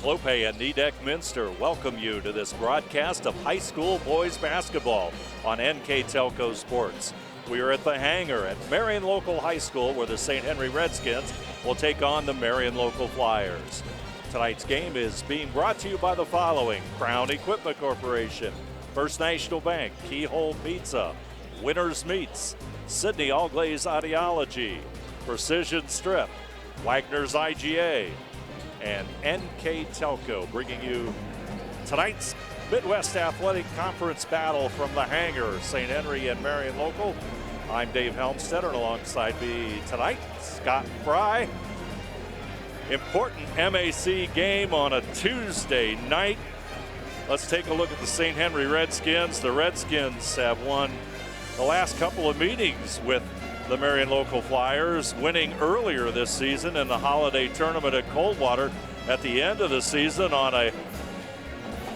Clope and Nidec Minster welcome you to this broadcast of high school boys basketball on NKTelco Sports. We are at the hangar at Marion Local High School where the St. Henry Redskins will take on the Marion Local Flyers. Tonight's game is being brought to you by the following: Crown Equipment Corporation, First National Bank, Keyhole Pizza, Winners Meats, Sydney All Glaze Audiology, Precision Strip, Wagner's IGA, and NKTelco, bringing you tonight's Midwest Athletic Conference battle from the hangar, St. Henry and Marion Local. I'm Dave Helmstead, and alongside me tonight, Scott Fry. Important MAC game on a Tuesday night. Let's take a look at the St. Henry Redskins. The Redskins have won the last couple of meetings with the Marion Local Flyers, winning earlier this season in the holiday tournament at Coldwater at the end of the season on a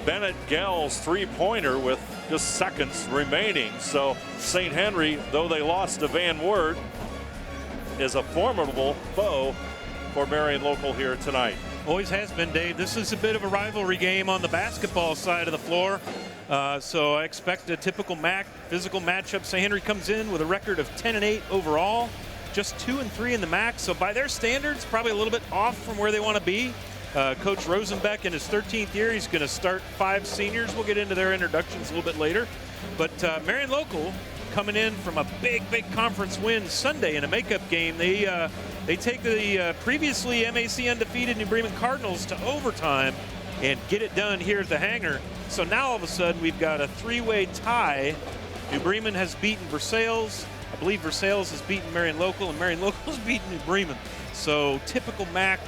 Bennett Gels three-pointer with just seconds remaining. So St. Henry, though they lost to Van Wert, is a formidable foe for Marion Local here tonight. Always has been, Dave. This is a bit of a rivalry game on the basketball side of the floor. So I expect a typical MAC physical matchup. St. Henry comes in with a record of 10-8 overall, just 2-3 in the MAC. So by their standards, probably a little bit off from where they want to be. Coach Rosenbeck in his 13th year, he's going to start 5 seniors. We'll get into their introductions a little bit later. But Marion Local coming in from a big conference win Sunday in a makeup game. They take the previously MAC undefeated New Bremen Cardinals to overtime and get it done here at the hangar. So now all of a sudden we've got a 3-way tie. New Bremen has beaten Versailles. I believe Versailles has beaten Marion Local, and Marion Local has beaten New Bremen. So typical MAC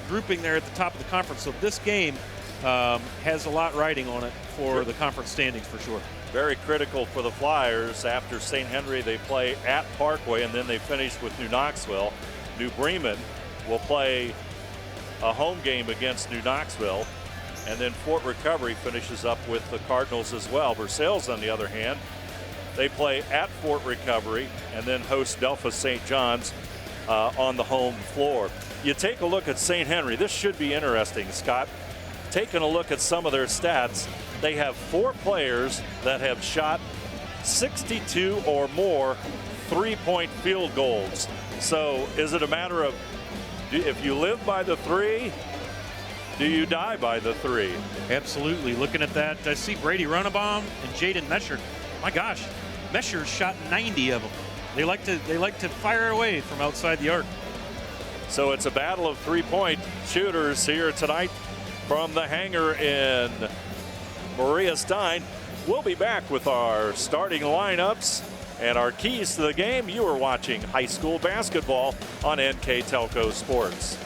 grouping there at the top of the conference. So this game has a lot riding on it for the conference standings for sure. Very critical for the Flyers. After St. Henry, they play at Parkway, and then they finish with New Knoxville. New Bremen will play a home game against New Knoxville, and then Fort Recovery finishes up with the Cardinals as well. Versailles, on the other hand, they play at Fort Recovery and then host Delphos St. John's on the home floor. You take a look at St. Henry. This should be interesting, Scott. Taking a look at some of their stats, they have 4 players that have shot 62 or more three-point field goals. So is it a matter of, if you live by the 3, do you die by the 3? Absolutely. Looking at that, I see Brady Runabaum and Jaden Mesher. My gosh, Mesher shot 90 of them. They like to fire away from outside the arc. So it's a battle of three-point shooters here tonight from the hangar in Maria Stein. We'll be back with our starting lineups and our keys to the game. You are watching high school basketball on NKTelco Sports.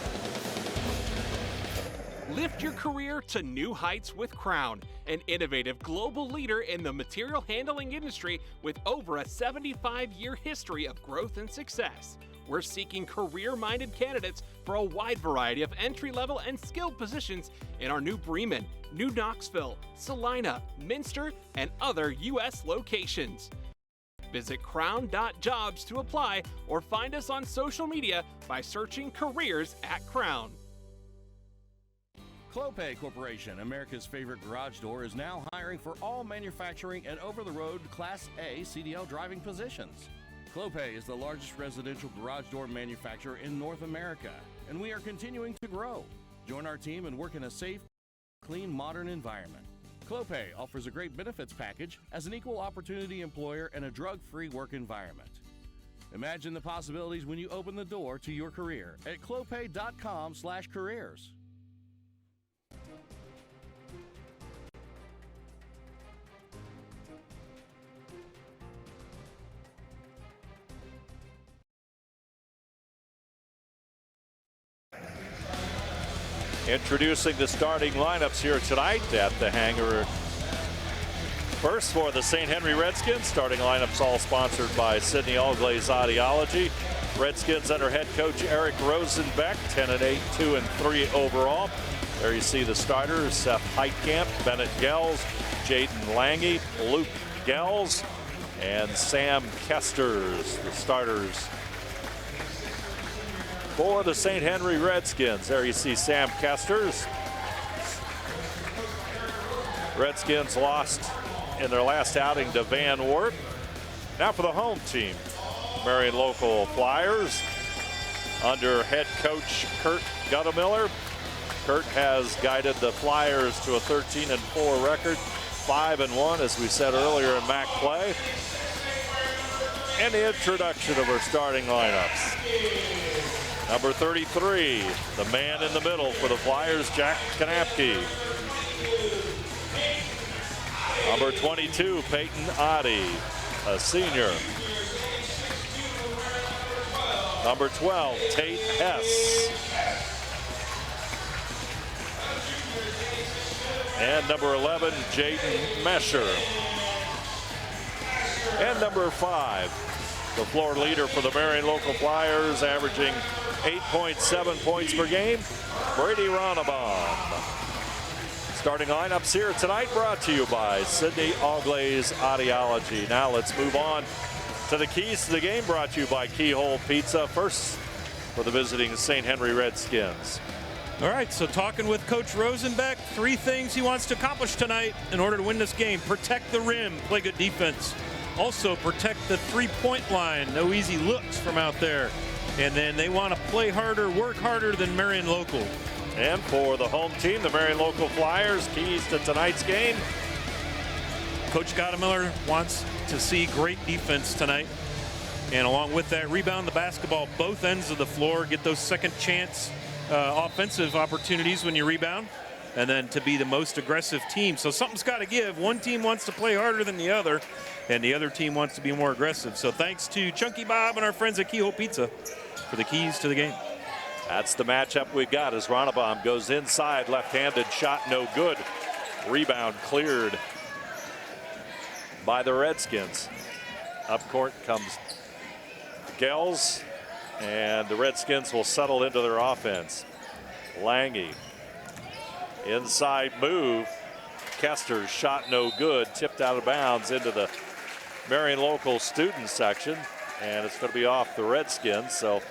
Lift your career to new heights with Crown, an innovative global leader in the material handling industry with over a 75-year history of growth and success. We're seeking career-minded candidates for a wide variety of entry-level and skilled positions in our New Bremen, New Knoxville, Salina, Minster, and other U.S. locations. Visit crown.jobs to apply or find us on social media by searching careers at Crown. Clope Corporation, America's favorite garage door, is now hiring for all manufacturing and over-the-road Class A CDL driving positions. Clope is the largest residential garage door manufacturer in North America, and we are continuing to grow. Join our team and work in a safe, clean, modern environment. Clope offers a great benefits package as an equal opportunity employer and a drug-free work environment. Imagine the possibilities when you open the door to your career at clope.com/careers. Introducing the starting lineups here tonight at the hangar. First for the St. Henry Redskins, starting lineups all sponsored by Sydney All Glaze Audiology. Redskins under head coach Eric Rosenbeck, 10-8, 2-3 overall. There you see the starters: Seth Heitkamp, Bennett Gels, Jaden Lange, Luke Gels, and Sam Kesters, the starters for the St. Henry Redskins. There you see Sam Kesters. Redskins lost in their last outing to Van Wert. Now for the home team, Marion local Flyers under head coach Kurt Guttemiller. Kurt has guided the Flyers to a 13-4 record, 5-1 as we said earlier in MAC play. And the introduction of our starting lineups. Number 33, the man in the middle for the Flyers, Jack Kanapke. Number 22, Peyton Oddie, a senior. Number 12, Tate Hess. And number 11, Jaden Mesher. And number 5, the floor leader for the Marion local Flyers, averaging 8.7 points per game, Brady Ronnebaum. Starting lineups here tonight brought to you by Sidney Auglaze Audiology. Now let's move on to the keys to the game, brought to you by Keyhole Pizza. First for the visiting St. Henry Redskins. All right, so talking with Coach Rosenbeck, 3 things he wants to accomplish tonight in order to win this game. Protect the rim, play good defense. Also protect the 3-point line, no easy looks from out there. And then they want to play harder, work harder than Marion local. And for the home team, the Marion local Flyers, keys to tonight's game. Coach Guttemiller wants to see great defense tonight. And along with that, rebound the basketball both ends of the floor, get those second chance offensive opportunities when you rebound, and then to be the most aggressive team. So something's got to give. One team wants to play harder than the other, and the other team wants to be more aggressive. So thanks to Chunky Bob and our friends at Keyhole Pizza for the keys to the game. That's the matchup we've got as Ronnebaum goes inside, left-handed shot, no good. Rebound cleared by the Redskins. Up court comes Gels, and the Redskins will settle into their offense. Lange, inside move. Kester's shot no good, tipped out of bounds into the Marion local student section, and it's going to be off the Redskins, so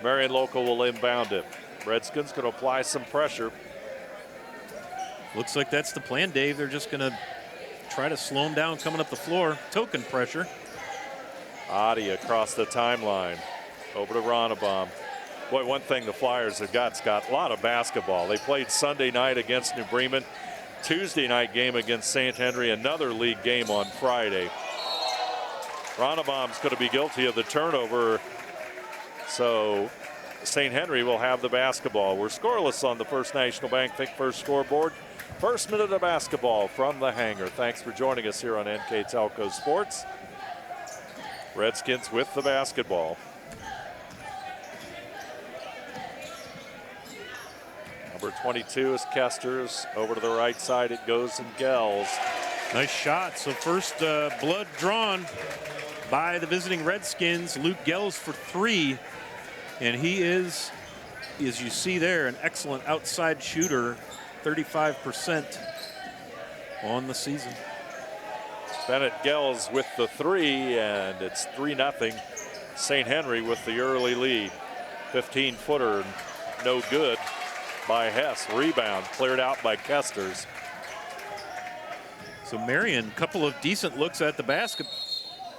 Marion local will inbound it. Redskins going to apply some pressure. Looks like that's the plan, Dave. They're just going to try to slow him down coming up the floor. Token pressure. Adi across the timeline. Over to Ronnebaum. Boy, one thing the Flyers have got, Scott, a lot of basketball. They played Sunday night against New Bremen. Tuesday night game against St. Henry. Another league game on Friday. Ronnebaum's going to be guilty of the turnover. So St. Henry will have the basketball. We're scoreless on the First National Bank Think First scoreboard. First minute of basketball from the hangar. Thanks for joining us here on NKTelco Sports. Redskins with the basketball. Number 22 is Kester's. Over to the right side it goes, and Gels. Nice shot. So first blood drawn by the visiting Redskins. Luke Gels for 3. And he is, as you see there, an excellent outside shooter, 35% on the season. Bennett Gels with the 3, and it's 3-0. St. Henry with the early lead. 15-footer, no good by Hess. Rebound cleared out by Kesters. So Marion, a couple of decent looks at the basket,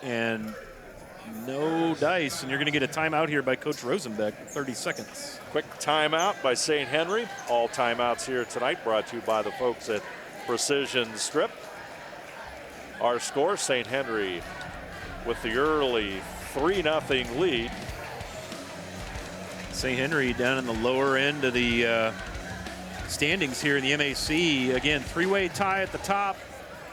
and no dice, and you're going to get a timeout here by Coach Rosenbeck, 30 seconds. Quick timeout by St. Henry. All timeouts here tonight brought to you by the folks at Precision Strip. Our score, St. Henry with the early 3-0 lead. St. Henry down in the lower end of the standings here in the MAC. Again, 3-way tie at the top.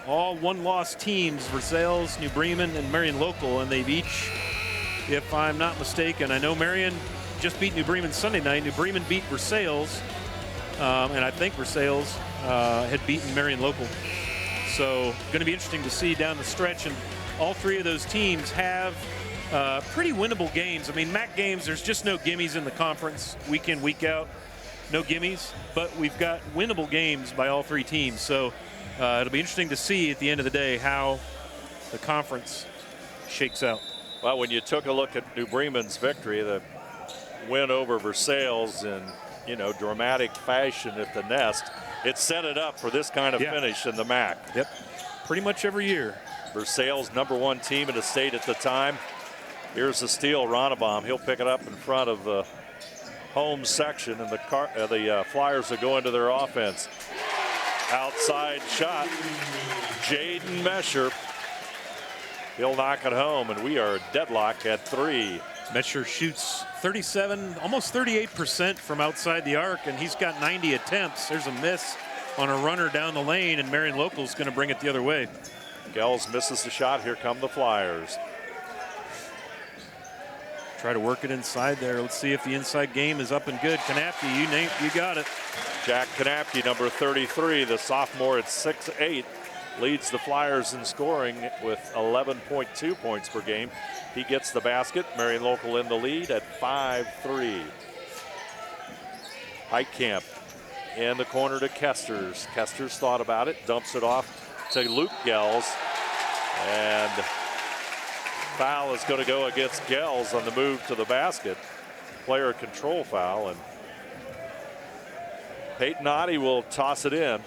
All one-loss teams, Versailles, New Bremen, and Marion local, and they've each, if I'm not mistaken, I know Marion just beat New Bremen Sunday night. New Bremen beat Versailles, and I think Versailles had beaten Marion local. So going to be interesting to see down the stretch, and all 3 of those teams have pretty winnable games. I mean, MAC games, there's just no gimmies in the conference, week in, week out, no gimmies, but we've got winnable games by all 3 teams. So it'll be interesting to see at the end of the day how the conference shakes out. Well, when you took a look at New Bremen's victory, the win over Versailles in dramatic fashion at the nest. It set it up for this kind of finish in the MAC. Yep, pretty much every year. Versailles, #1 team in the state at the time. Here's the steal, Ronnebaum. He'll pick it up in front of the home section, and the Flyers will go into their offense. Outside shot, Jaden Mesher. He'll knock it home, and we are deadlock at 3. Mesher shoots 37, almost 38% from outside the arc, and he's got 90 attempts. There's a miss on a runner down the lane, and Marion Local's going to bring it the other way. Gels misses the shot. Here come the Flyers. Try to work it inside there. Let's see if the inside game is up and good. Kanapke, you got it. Jack Kanapke, number 33, the sophomore at 6'8", leads the Flyers in scoring with 11.2 points per game. He gets the basket. Marion Local in the lead at 5-3. Heitkamp in the corner to Kesters. Kesters thought about it, dumps it off to Luke Gels, and foul is going to go against Gels on the move to the basket. Player control foul, and Peyton Oddie will toss it in.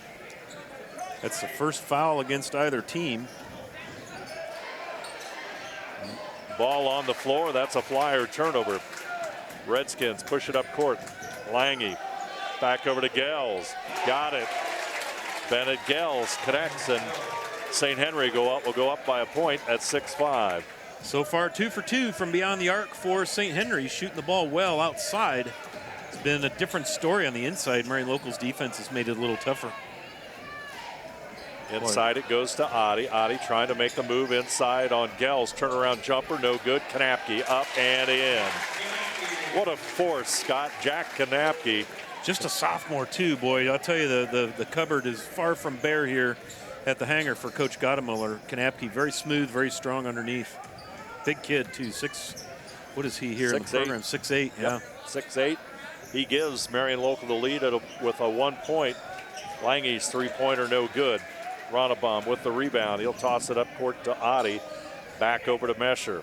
That's the first foul against either team. Ball on the floor. That's a Flyer turnover. Redskins push it up court. Lange back over to Gels. Got it. Bennett Gels connects, and St. Henry will go up by a point at 6-5. So far 2 for 2 from beyond the arc for St. Henry, shooting the ball well outside. It's been a different story on the inside. Marion Local's defense has made it a little tougher. Inside it goes to Oddie. Oddie trying to make the move inside on Gels. Turnaround jumper, no good. Kanapke up and in. What a force, Scott. Jack Kanapke. Just a sophomore too, boy. I'll tell you, the cupboard is far from bare here at the hangar for Coach Gottemuller. Kanapke, very smooth, very strong underneath. Big kid too, what is he here in the program? 6'8", yeah. 6'8". He gives Marion Local the lead with a 1 point. Lange's three-pointer no good. Ronnebaum with the rebound. He'll toss it up court to Oddie. Back over to Mesher.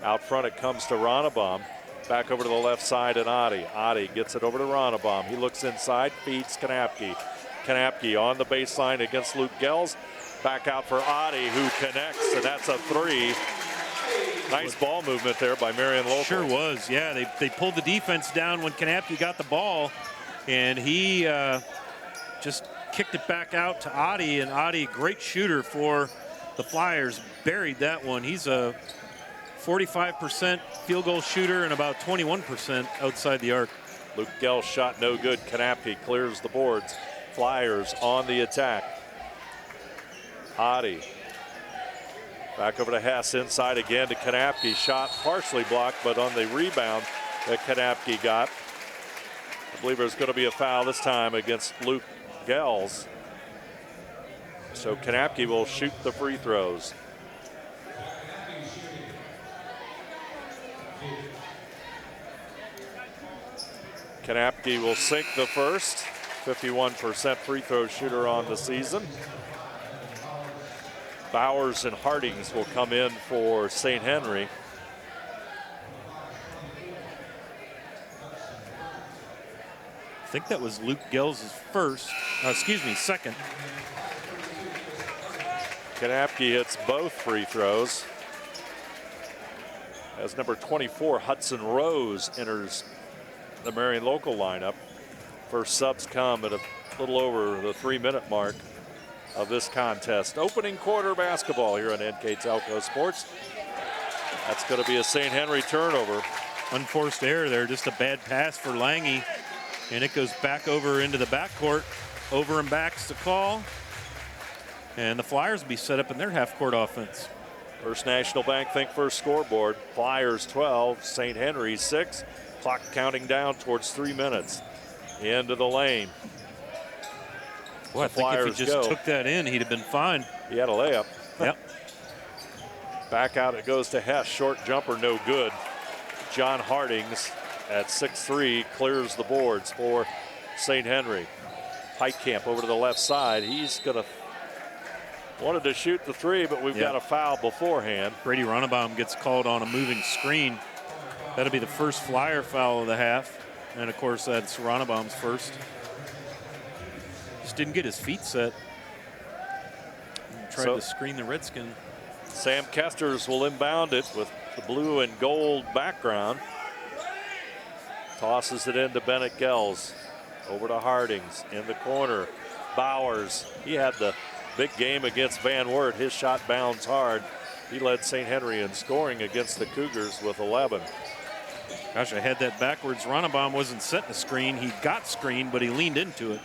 Out front it comes to Ronnebaum. Back over to the left side and Oddie. Oddie gets it over to Ronnebaum. He looks inside, feeds Kanapke. Kanapke on the baseline against Luke Gels. Back out for Oddie, who connects, and that's a 3. Nice ball movement there by Marion Local. Sure was, yeah. They pulled the defense down when Kanapke got the ball, and he just kicked it back out to Oddie, and Oddie, great shooter for the Flyers, buried that one. He's a 45% field goal shooter and about 21% outside the arc. Luke Gels shot no good. Kanapke clears the boards. Flyers on the attack. Oddie. Back over to Hess, inside again to Kanapke. Shot partially blocked, but on the rebound that Kanapke got, I believe there's going to be a foul this time against Luke Gels. So Kanapke will shoot the free throws. Kanapke will sink the first. 51% free throw shooter on the season. Bowers and Hardings will come in for St. Henry. I think that was Luke Gels' second. Kanapke hits both free throws. As number 24, Hudson Rose, enters the Marion Local lineup. First subs come at a little over the 3-minute mark of this contest. Opening quarter basketball here on NKTelco Sports. That's going to be a St. Henry turnover. Unforced error there, just a bad pass for Lange, and it goes back over into the backcourt. Over and back's the call, and the Flyers will be set up in their half-court offense. First National Bank Think First scoreboard. Flyers 12, St. Henry 6. Clock counting down towards 3 minutes. Into the lane. Well, I think if he just took that in, he'd have been fine. He had a layup. Yep. Back out it goes to Hess. Short jumper, no good. John Hardings at 6'3", clears the boards for St. Henry. Heitkamp over to the left side. He's going to wanted to shoot the three, but we've got a foul beforehand. Brady Ronnebaum gets called on a moving screen. That'll be the first Flyer foul of the half. And, of course, that's Ronnebaum's first. Just didn't get his feet set. Tried to screen the Redskin. Sam Kesters will inbound it with the blue and gold background. Tosses it into Bennett Gels. Over to Hardings in the corner. Bowers, he had the big game against Van Wert. His shot bounds hard. He led St. Henry in scoring against the Cougars with 11. Gosh, I had that backwards. Ronnebaum wasn't setting a screen. He got screened, but he leaned into it.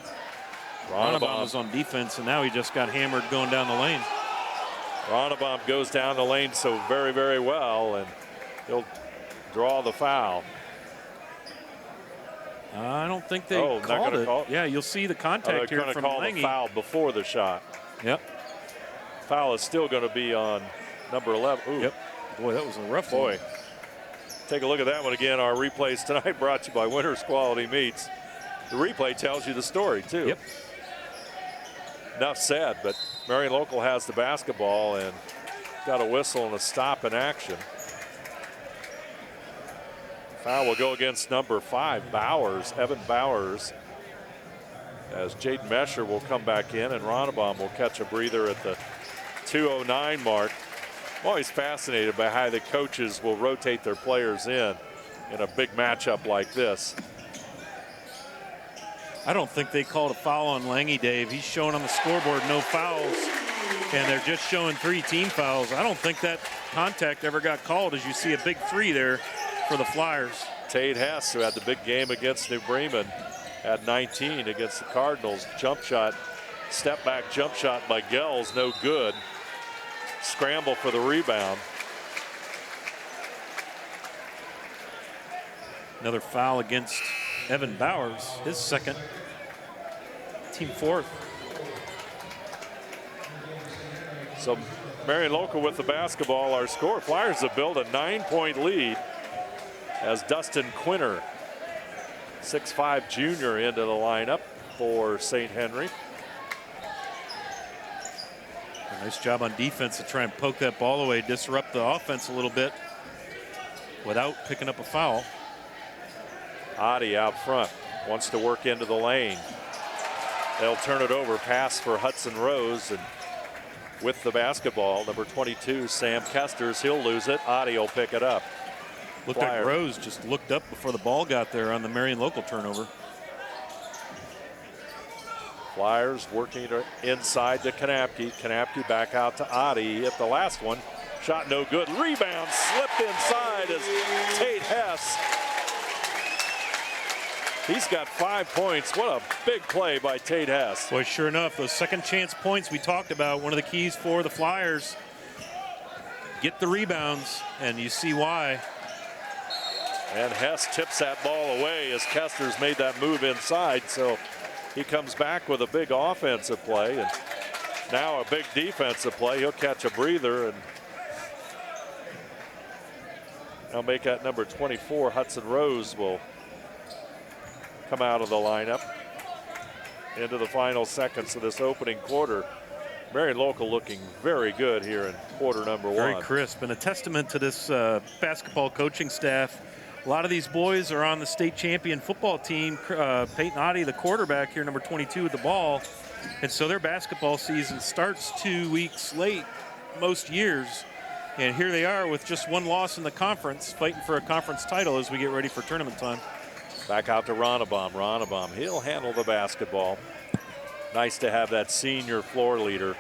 Ronnebaum was on defense, and now he just got hammered going down the lane. Ronnebaum goes down the lane so very, very well, and he'll draw the foul. I don't think they called it. Yeah, you'll see the contact here from call Lange. the foul before the shot. Yep. Foul is still going to be on number 11. Ooh. Yep. Boy, that was a rough one. Boy. Take a look at that one again. Our replays tonight brought to you by Winners Quality Meats. The replay tells you the story, too. Yep. Enough said, but Marion Local has the basketball and got a whistle and a stop in action. Foul will go against number 5, Bowers, Evan Bowers, as Jaden Mesher will come back in and Ronnebaum will catch a breather at the 2:09 mark. I'm always fascinated by how the coaches will rotate their players in a big matchup like this. I don't think they called a foul on Lange, Dave. He's showing on the scoreboard no fouls, and they're just showing 3 team fouls. I don't think that contact ever got called, as you see a big 3 there for the Flyers. Tate Hess, who had the big game against New Bremen, had 19 against the Cardinals. Jump shot, step back jump shot by Gels, no good. Scramble for the rebound. Another foul against Evan Bowers, his second, team 4th. So Marion Local with the basketball. Our score, Flyers have built a 9-point lead as Dustin Quinter, 6'5" junior, into the lineup for St. Henry. A nice job on defense to try and poke that ball away, disrupt the offense a little bit without picking up a foul. Adi out front, wants to work into the lane. They'll turn it over, pass for Hudson Rose, and with the basketball, number 22, Sam Kesters, he'll lose it. Adi will pick it up. Looked like Rose just looked up before the ball got there on the Marion Local turnover. Flyers working inside to Kanapke. Kanapke back out to Adi. Hit the last one. Shot no good. Rebound slipped inside as Tate Hess. He's got 5 points. What a big play by Tate Hess. Boy, sure enough, those second chance points we talked about, one of the keys for the Flyers. Get the rebounds, and you see why. And Hess tips that ball away as Kesters made that move inside. So he comes back with a big offensive play and now a big defensive play. He'll catch a breather and now make that number 24. Hudson Rose will come out of the lineup into the final seconds of this opening quarter. Marion Local looking very good here in quarter number 1. Very crisp, and a testament to this basketball coaching staff. A lot of these boys are on the state champion football team. Peyton Adi, the quarterback here, number 22 with the ball. And so their basketball season starts 2 weeks late most years. And here they are with just 1 loss in the conference, fighting for a conference title as we get ready for tournament time. Back out to Ronnebaum. Ronnebaum, he'll handle the basketball. Nice to have that senior floor leader.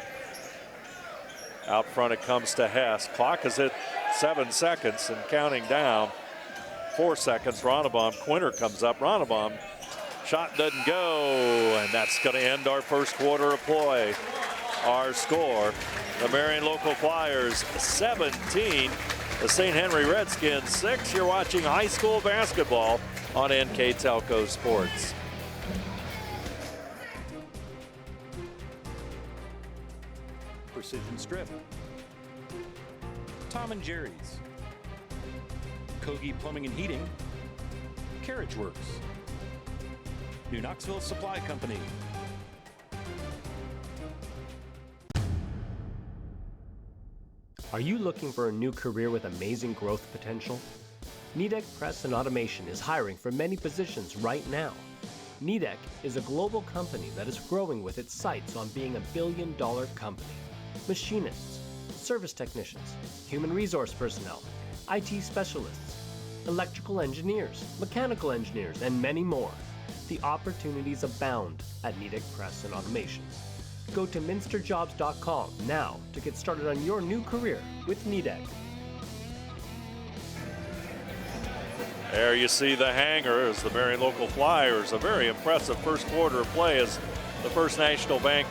Out front it comes to Hess. Clock is at 7 seconds and counting down. 4 seconds. Ronnebaum. Quinter comes up. Ronnebaum. Shot doesn't go, and that's going to end our first quarter of play. Our score, the Marion Local Flyers 17, the St. Henry Redskins 6. You're watching high school basketball on NKTelco Sports. Precision Strip, Tom and Jerry's, Kogi Plumbing and Heating, Carriage Works, New Knoxville Supply Company. Are you looking for a new career with amazing growth potential? Nidec Press and Automation is hiring for many positions right now. Nidec is a global company that is growing with its sights on being $1 billion company. Machinists, service technicians, human resource personnel, IT specialists, electrical engineers, mechanical engineers, and many more. The opportunities abound at Nidec Press and Automation. Go to minsterjobs.com now to get started on your new career with Nidec. There you see the hangar as the Marion local Flyers. A very impressive first quarter of play as the First National Bank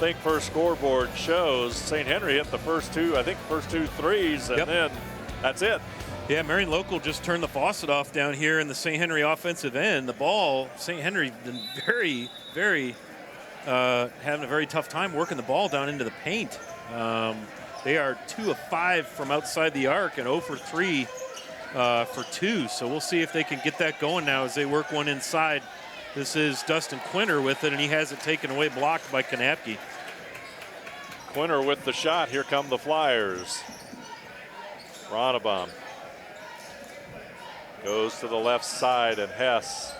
Think First scoreboard shows. St. Henry hit the first two threes, and then that's it. Yeah, Marion local just turned the faucet off down here in the St. Henry offensive end. The ball, St. Henry been very having a very tough time working the ball down into the paint. They are 2 of 5 from outside the arc and 0 for 3 for 2. So we'll see if they can get that going now as they work one inside. This is Dustin Quinter with it, and he has it taken away, blocked by Kanapke. Quinter with the shot. Here come the Flyers. Ronnebaum goes to the left side, and Hess,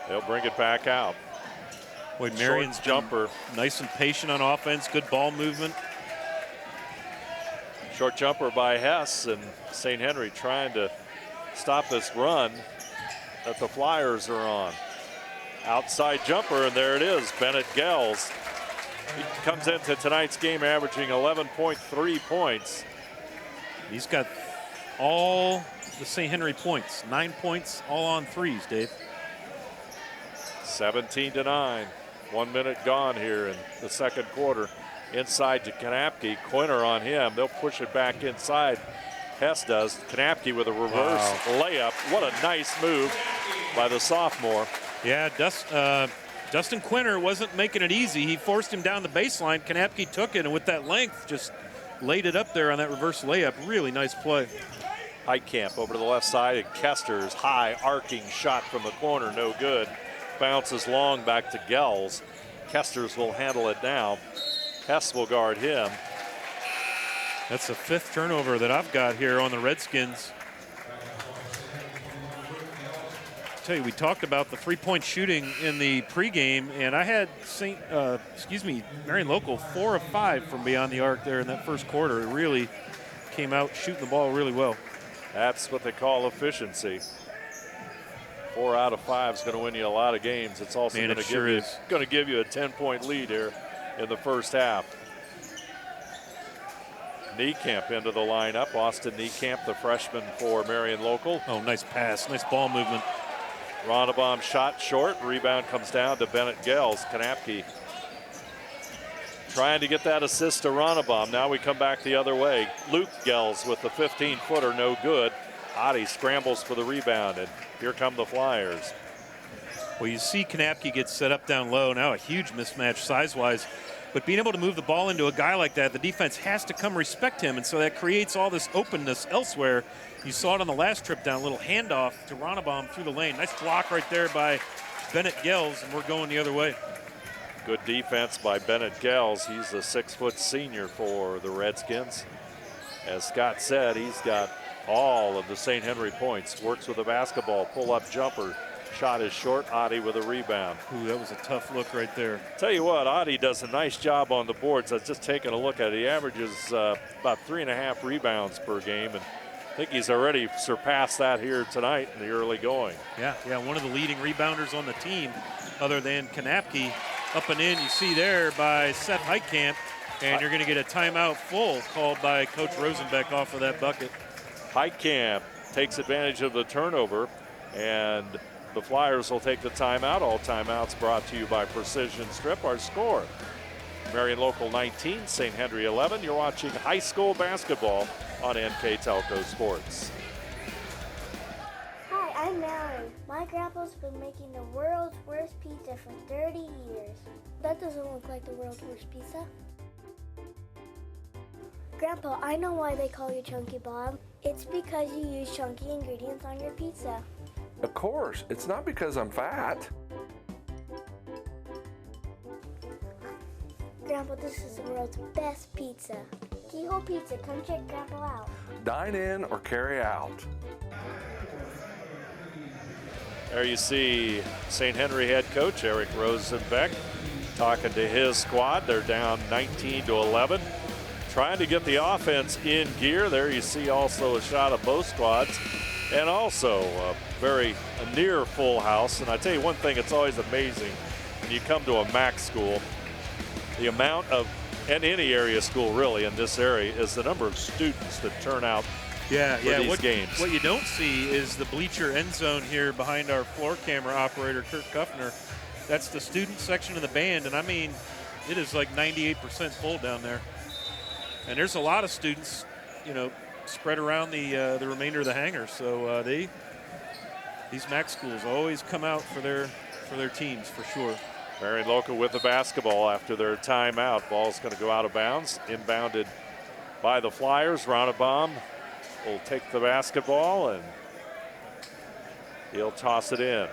they'll bring it back out. Boy, Marion's jumper. Nice and patient on offense, good ball movement. Short jumper by Hess, and St. Henry trying to stop this run that the Flyers are on. Outside jumper, and there it is, Bennett Gels. He comes into tonight's game averaging 11.3 points. He's got all the St. Henry points, 9 points, all on threes, Dave. 17-9. 1 minute gone here in the second quarter. Inside to Kanapke. Quinter on him. They'll push it back inside. Hess does. Kanapke with a reverse layup. What a nice move by the sophomore. Yeah, Dustin Quinter wasn't making it easy. He forced him down the baseline. Kanapke took it, and with that length, just laid it up there on that reverse layup. Really nice play. Heitkamp over to the left side, and Kester's high arcing shot from the corner, no good. Bounces long back to Gels. Kesters will handle it now. Hess will guard him. That's the 5th turnover that I've got here on the Redskins. I'll tell you, we talked about the three-point shooting in the pregame, and I had Marion local 4 of 5 from beyond the arc there in that first quarter. It really came out shooting the ball really well. That's what they call efficiency. 4 out of 5 is going to win you a lot of games. It's also going to give you a 10-point lead here in the first half. Niekamp into the lineup. Austin Niekamp, the freshman for Marion local. Oh, nice pass, nice ball movement. Ronnebaum shot short. Rebound comes down to Bennett Gels. Kanapke trying to get that assist to Ronnebaum. Now we come back the other way. Luke Gels with the 15-footer, no good. Adi scrambles for the rebound, and here come the Flyers. Well, you see Kanapke get set up down low. Now a huge mismatch size-wise. But being able to move the ball into a guy like that, the defense has to come respect him, and so that creates all this openness elsewhere. You saw it on the last trip down, a little handoff to Ronnebaum through the lane. Nice block right there by Bennett Gels, and we're going the other way. Good defense by Bennett Gels. He's a 6-foot senior for the Redskins. As Scott said, he's got all of the St. Henry points. Works with a basketball, pull-up jumper. Shot is short. Adi with a rebound. Ooh, that was a tough look right there. Tell you what, Adi does a nice job on the boards. I was just taking a look at it. He averages about 3.5 rebounds per game, and I think he's already surpassed that here tonight in the early going. Yeah, one of the leading rebounders on the team, other than Kanapke. Up and in, you see there by Seth Heitkamp, and you're going to get a timeout full called by Coach Rosenbeck off of that bucket. Heitkamp takes advantage of the turnover, and the Flyers will take the timeout. All timeouts brought to you by Precision Strip. Our score, Marion local 19, St. Henry 11. You're watching high school basketball on NKTelco Sports. Hi, I'm Marion. My grandpa's been making the world's worst pizza for 30 years. That doesn't look like the world's worst pizza. Grandpa, I know why they call you Chunky Bob. It's because you use chunky ingredients on your pizza. Of course, it's not because I'm fat. Grandpa, this is the world's best pizza. Keyhole Pizza, come check Grandpa out. Dine in or carry out. There you see St. Henry head coach Eric Rosenbeck talking to his squad. They're down 19-11. Trying to get the offense in gear. There you see also a shot of both squads. And also a near full house. And I tell you one thing, it's always amazing when you come to a MAC school, the amount of, and any area school really in this area, is the number of students that turn out for these games. What you don't see is the bleacher end zone here behind our floor camera operator, Kirk Kuffner. That's the student section of the band, and I mean, it is like 98% full down there. And there's a lot of students, you know, spread around the remainder of the hangar. So these MAC schools always come out for their teams for sure. Marion Local with the basketball after their timeout. Ball's going to go out of bounds. Inbounded by the Flyers. Ronnebaum will take the basketball and he'll toss it in.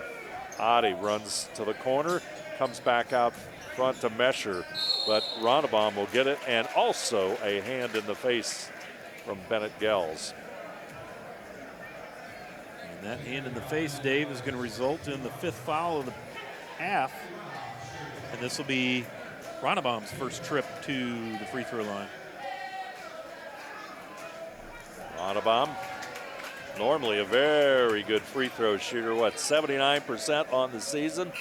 Adi runs to the corner, comes back out front to Mesher, but Ronnebaum will get it, and also a hand in the face from Bennett Gels. And that hand in the face, Dave, is going to result in the 5th foul of the half. And this will be Ronnebaum's first trip to the free throw line. Ronnebaum, normally a very good free throw shooter. 79% on the season?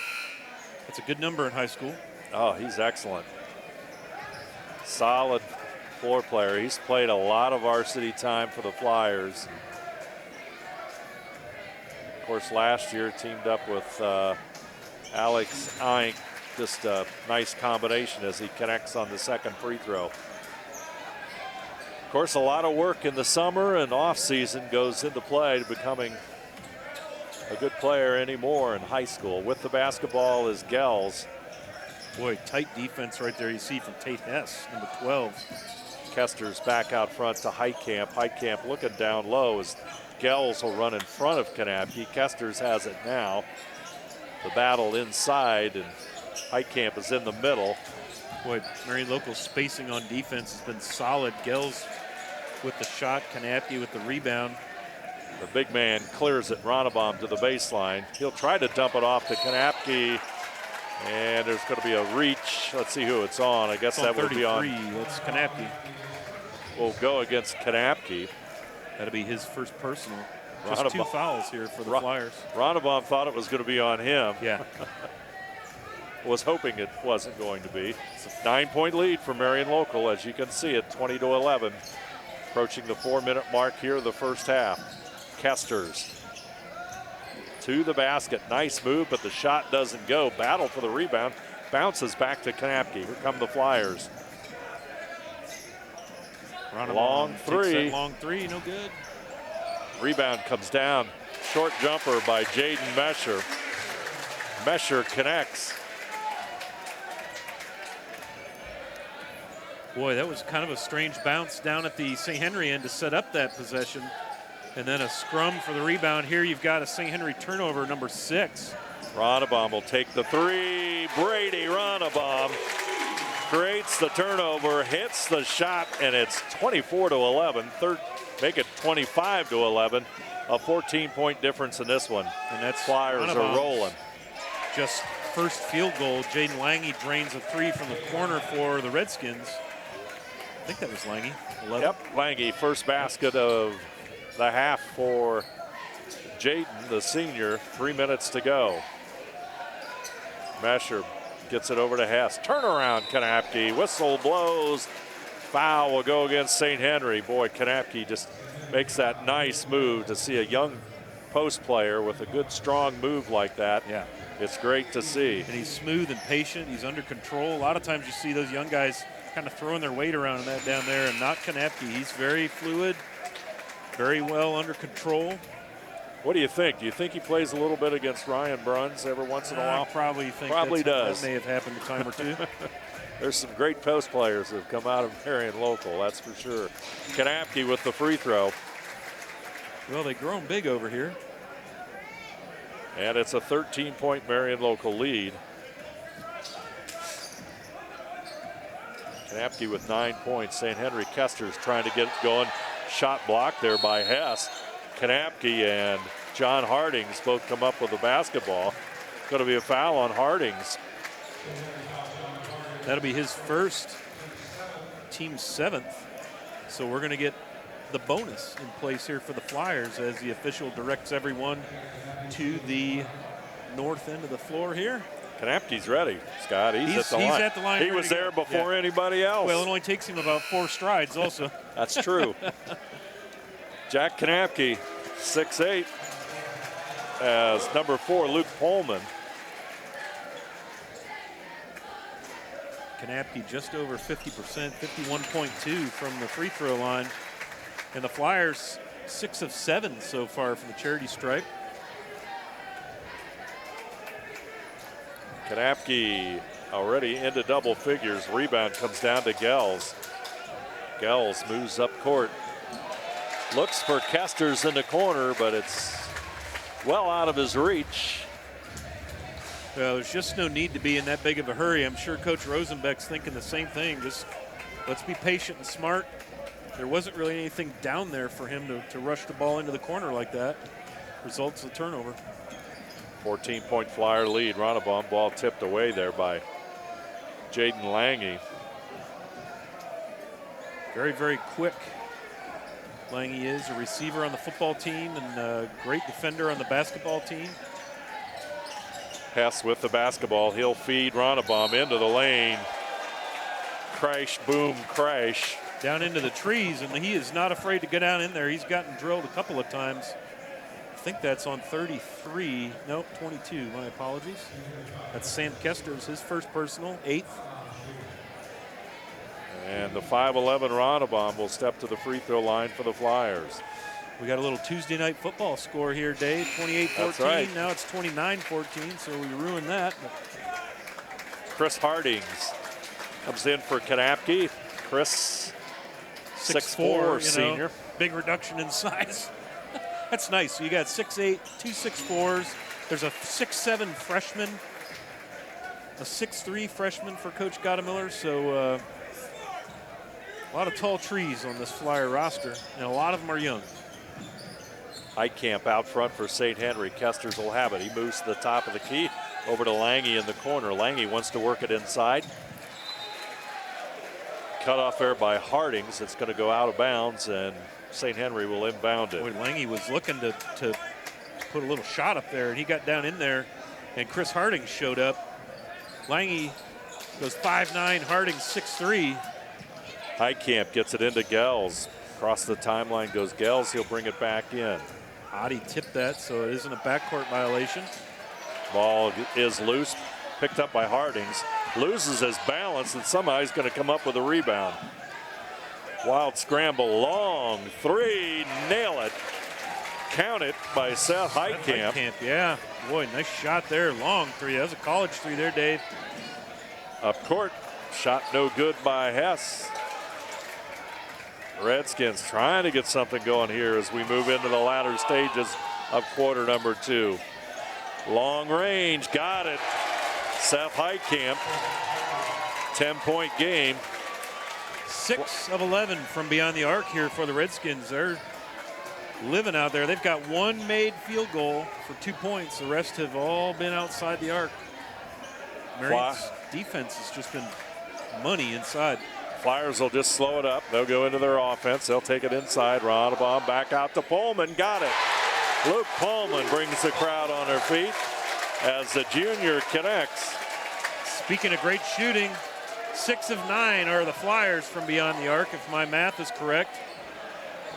That's a good number in high school. Oh, he's excellent. Solid floor player. He's played a lot of varsity time for the Flyers. Of course, last year teamed up with Alex Eink. Just a nice combination as he connects on the second free throw. Of course, a lot of work in the summer and off season goes into play to becoming a good player anymore in high school. With the basketball is Gels. Boy, tight defense right there you see from Tate Hess, number 12. Kester's back out front to Heitkamp. Heitkamp looking down low as Gels will run in front of Kanapke. Kester's has it now. The battle inside, and Heitkamp is in the middle. Boy, Marion Local spacing on defense has been solid. Gels with the shot, Kanapke with the rebound. The big man clears it. Ronnebaum to the baseline. He'll try to dump it off to Kanapke, and there's going to be a reach. Let's see who it's on. I guess that would be on. That's Kanapke. Will go against Kanapke. That'll be his first personal. Just 2 fouls here for the Flyers. Ronnebaum thought it was going to be on him. Yeah. Was hoping it wasn't going to be. It's a 9-point lead for Marion Local, as you can see it, 20-11. Approaching the 4-minute mark here of the first half. Kesters to the basket. Nice move, but the shot doesn't go. Battle for the rebound. Bounces back to Kanapke. Here come the Flyers. Long three. Long three, no good. Rebound comes down. Short jumper by Jaden Mesher. Mesher connects. Boy, that was kind of a strange bounce down at the St. Henry end to set up that possession. And then a scrum for the rebound. Here you've got a St. Henry turnover, number 6. Ronnebaum will take the three. Brady Ronnebaum creates the turnover, hits the shot, and it's 24-11. Make it 25-11. A 14-point difference in this one. And that's Flyers are rolling. Just first field goal. Jaden Lange drains a 3 from the corner for the Redskins. I think that was Lange. 11. Yep, Lange, first basket of the half for Jaden, the senior. 3 minutes to go. Mesher gets it over to Hess. Turnaround, Kanapke. Whistle blows. Foul will go against St. Henry. Boy, Kanapke just makes that nice move to see a young post player with a good, strong move like that. Yeah. It's great to see. And he's smooth and patient. He's under control. A lot of times you see those young guys kind of throwing their weight around in that down there, and not Kanapke. He's very fluid, very well under control. What do you think? Do you think he plays a little bit against Ryan Bruns every once in a while? Probably think does. That may have happened a time or two. There's some great post players that have come out of Marion Local, that's for sure. Kanapke with the free throw. Well, they've grown big over here. And it's a 13-point Marion Local lead. Kanapke with 9 points. St. Henry Kester's trying to get it going. Shot blocked there by Hess. Kanapke, and John Hardings both come up with the basketball. Going to be a foul on Hardings. That'll be his first, team 7th. So we're going to get the bonus in place here for the Flyers as the official directs everyone to the north end of the floor here. Kanapke's ready, Scott. He's at the line. He's at the line. He was there before anybody else. Well, it only takes him about 4 strides also. That's true. Jack Kanapke, 6'8", as number 4, Luke Pullman. Kanapke just over 50%, 51.2 from the free throw line. And the Flyers, 6 of 7 so far from the charity stripe. Kanapke already into double figures. Rebound comes down to Gels. Gels moves up court. Looks for Kesters in the corner, but it's well out of his reach. Well, there's just no need to be in that big of a hurry. I'm sure Coach Rosenbeck's thinking the same thing. Just let's be patient and smart. There wasn't really anything down there for him to rush the ball into the corner like that. Results a turnover. 14-point Flyer lead. Ronnebaum, ball tipped away there by Jaden Lange. Very, very quick. Lange is a receiver on the football team and a great defender on the basketball team. Hess with the basketball. He'll feed Ronnebaum into the lane. Crash, boom, crash. Down into the trees, and he is not afraid to go down in there. He's gotten drilled a couple of times. I think that's on 33. Nope, 22. My apologies. That's Sam Kesters, his first personal, 8th. And the 5'11" Ronnebaum will step to the free throw line for the Flyers. We got a little Tuesday night football score here, Dave. 28-14. That's right. Now it's 29-14, so we ruined that. Chris Hardings comes in for Kanapke. Chris, 6'4", senior. Big reduction in size. That's nice. So you got 6'8", 2 6'4s. There's a 6'7" freshman, a 6'3" freshman for Coach Gottemiller. So a lot of tall trees on this Flyer roster, and a lot of them are young. Heitkamp out front for St. Henry. Kesters will have it. He moves to the top of the key over to Lange in the corner. Lange wants to work it inside. Cut off there by Hardings. It's going to go out of bounds, and St. Henry will inbound it. Boy, Lange was looking to put a little shot up there, and he got down in there, and Chris Hardings showed up. Lange goes 5'9", Hardings 6'3". Heitkamp gets it into Gels. Across the timeline goes Gels. He'll bring it back in. Adi tipped that, so it isn't a backcourt violation. Ball is loose, picked up by Hardings. Loses his balance, and somehow he's going to come up with a rebound. Wild scramble, long three, nail it. Count it by Seth Heitkamp. Yeah, boy, nice shot there, long three. That was a college three there, Dave. Up court, shot no good by Hess. Redskins trying to get something going here as we move into the latter stages of quarter number 2. Long range, got it. Seth Heitkamp, 10-point game. 6 of 11 from beyond the arc here for the Redskins. They're living out there. They've got one made field goal for 2 points. The rest have all been outside the arc. Marion's defense has just been money inside. Flyers will just slow it up. They'll go into their offense. They'll take it inside. Ronnebaum back out to Pullman. Got it. Luke Pullman brings the crowd on their feet as the junior connects. Speaking of great shooting, 6 of 9 are the Flyers from beyond the arc, if my math is correct.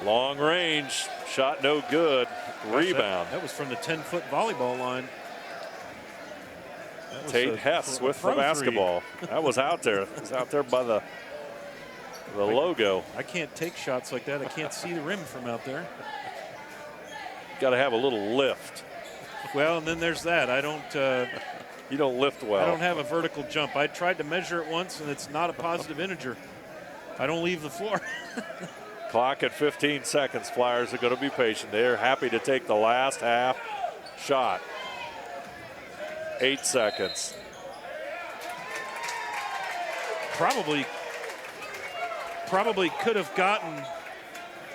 Long range, shot no good. Rebound. That was from the 10-foot volleyball line. Tate Hess with the basketball. That was out there. It was out there by the logo. I can't take shots like that. I can't see the rim from out there. Got to have a little lift. Well, and then there's that. I don't. You don't lift well. I don't have a vertical jump. I tried to measure it once, and it's not a positive integer. I don't leave the floor. Clock at 15 seconds. Flyers are going to be patient. They're happy to take the last half shot. 8 seconds. Probably could have gotten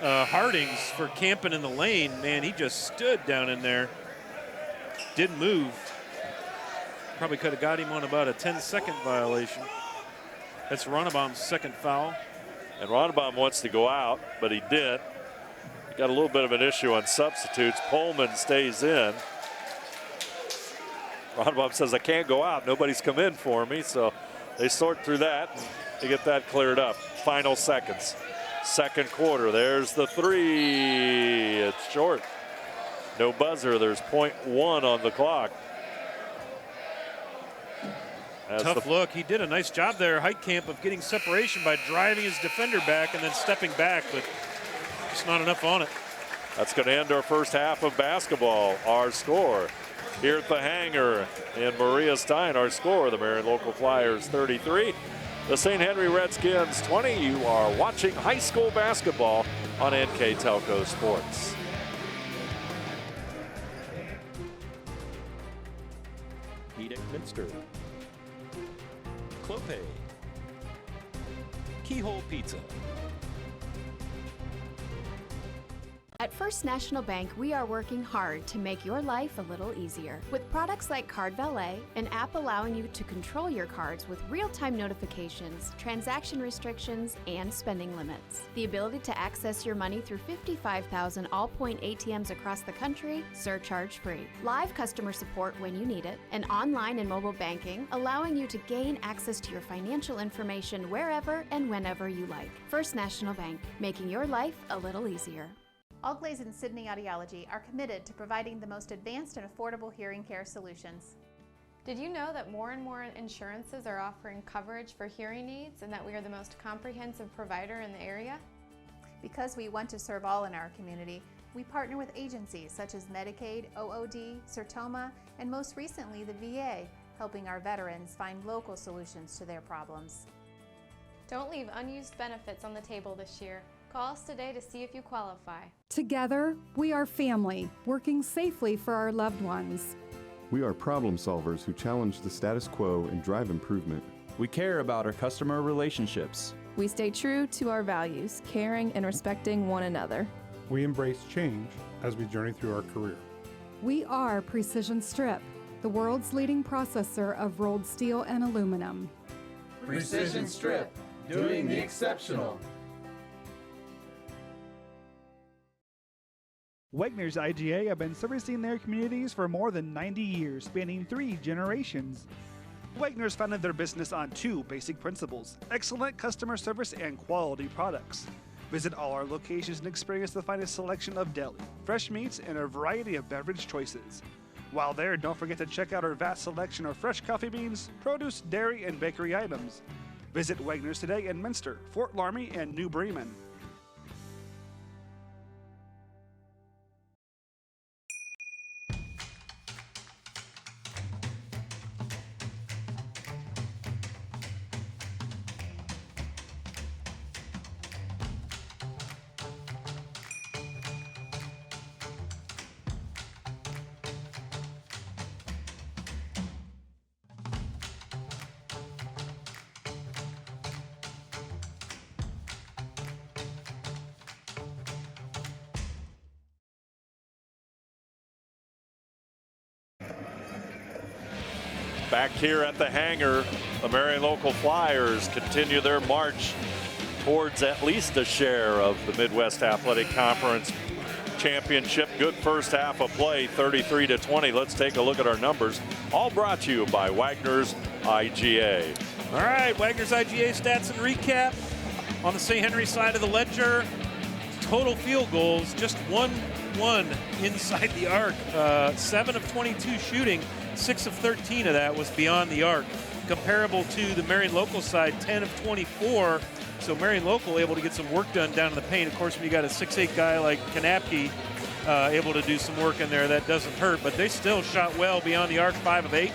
Hardings for camping in the lane. Man, he just stood down in there. Didn't move. Probably could have got him on about a 10-second violation. That's Ronnebaum's second foul. And Ronnebaum wants to go out, but he did. He got a little bit of an issue on substitutes. Pullman stays in. Ronnebaum says, I can't go out. Nobody's come in for me. So they sort through that and they get that cleared up. Final seconds. Second quarter. There's the three. It's short. No buzzer. There's .1 on the clock. Tough look. He did a nice job there, Heitkamp, of getting separation by driving his defender back and then stepping back, but just not enough on it. That's going to end our first half of basketball. Our score here at the hangar in Maria Stein. Our score, the Marion Local Flyers 33, the St. Henry Redskins 20. You are watching high school basketball on NKTelco Sports. Nidek Minster. Clope. Keyhole Pizza. At First National Bank, we are working hard to make your life a little easier. With products like Card Valet, an app allowing you to control your cards with real-time notifications, transaction restrictions, and spending limits. The ability to access your money through 55,000 all-point ATMs across the country, surcharge-free. Live customer support when you need it, and online and mobile banking, allowing you to gain access to your financial information wherever and whenever you like. First National Bank, making your life a little easier. Allglaze and Sydney Audiology are committed to providing the most advanced and affordable hearing care solutions. Did you know that more and more insurances are offering coverage for hearing aids and that we are the most comprehensive provider in the area? Because we want to serve all in our community, we partner with agencies such as Medicaid, OOD, Sertoma, and most recently the VA, helping our veterans find local solutions to their problems. Don't leave unused benefits on the table this year. Call us today to see if you qualify. Together, we are family, working safely for our loved ones. We are problem solvers who challenge the status quo and drive improvement. We care about our customer relationships. We stay true to our values, caring and respecting one another. We embrace change as we journey through our career. We are Precision Strip, the world's leading processor of rolled steel and aluminum. Precision Strip, doing the exceptional. Wegner's IGA have been servicing their communities for more than 90 years, spanning 3 generations. Wegner's founded their business on 2 basic principles: excellent customer service and quality products. Visit all our locations and experience the finest selection of deli, fresh meats, and a variety of beverage choices. While there, don't forget to check out our vast selection of fresh coffee beans, produce, dairy, and bakery items. Visit Wegner's today in Minster, Fort Laramie, and New Bremen. Back here at the hangar, the Marion Local Flyers continue their march towards at least a share of the Midwest Athletic Conference Championship. Good first half of play, 33-20. Let's take a look at our numbers. All brought to you by Wagner's IGA. All right, Wagner's IGA stats and recap. On the St. Henry side of the ledger, total field goals, just 1 inside the arc. 7 of 22 shooting. 6 of 13 of that was beyond the arc. Comparable to the Marion Local side, 10 of 24. So Marion Local able to get some work done down in the paint. Of course, when you got a 6'8" guy like Kanapke able to do some work in there, that doesn't hurt. But they still shot well beyond the arc, 5 of 8.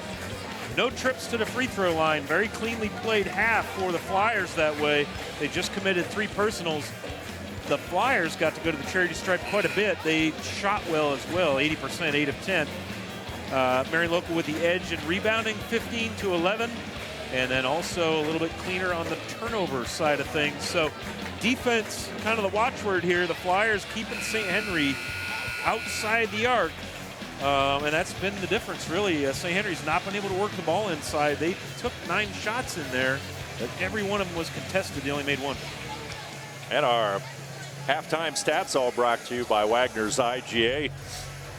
No trips to the free throw line. Very cleanly played half for the Flyers that way. They just committed 3 personals. The Flyers got to go to the charity stripe quite a bit. They shot well as well, 80%, 8 of 10. Marion Local with the edge in rebounding, 15-11, and then also a little bit cleaner on the turnover side of things. So defense, kind of the watchword here. The Flyers keeping St. Henry outside the arc. And that's been the difference, really. St. Henry's not been able to work the ball inside. They took 9 shots in there, but every one of them was contested. They only made 1. And our halftime stats all brought to you by Wagner's IGA.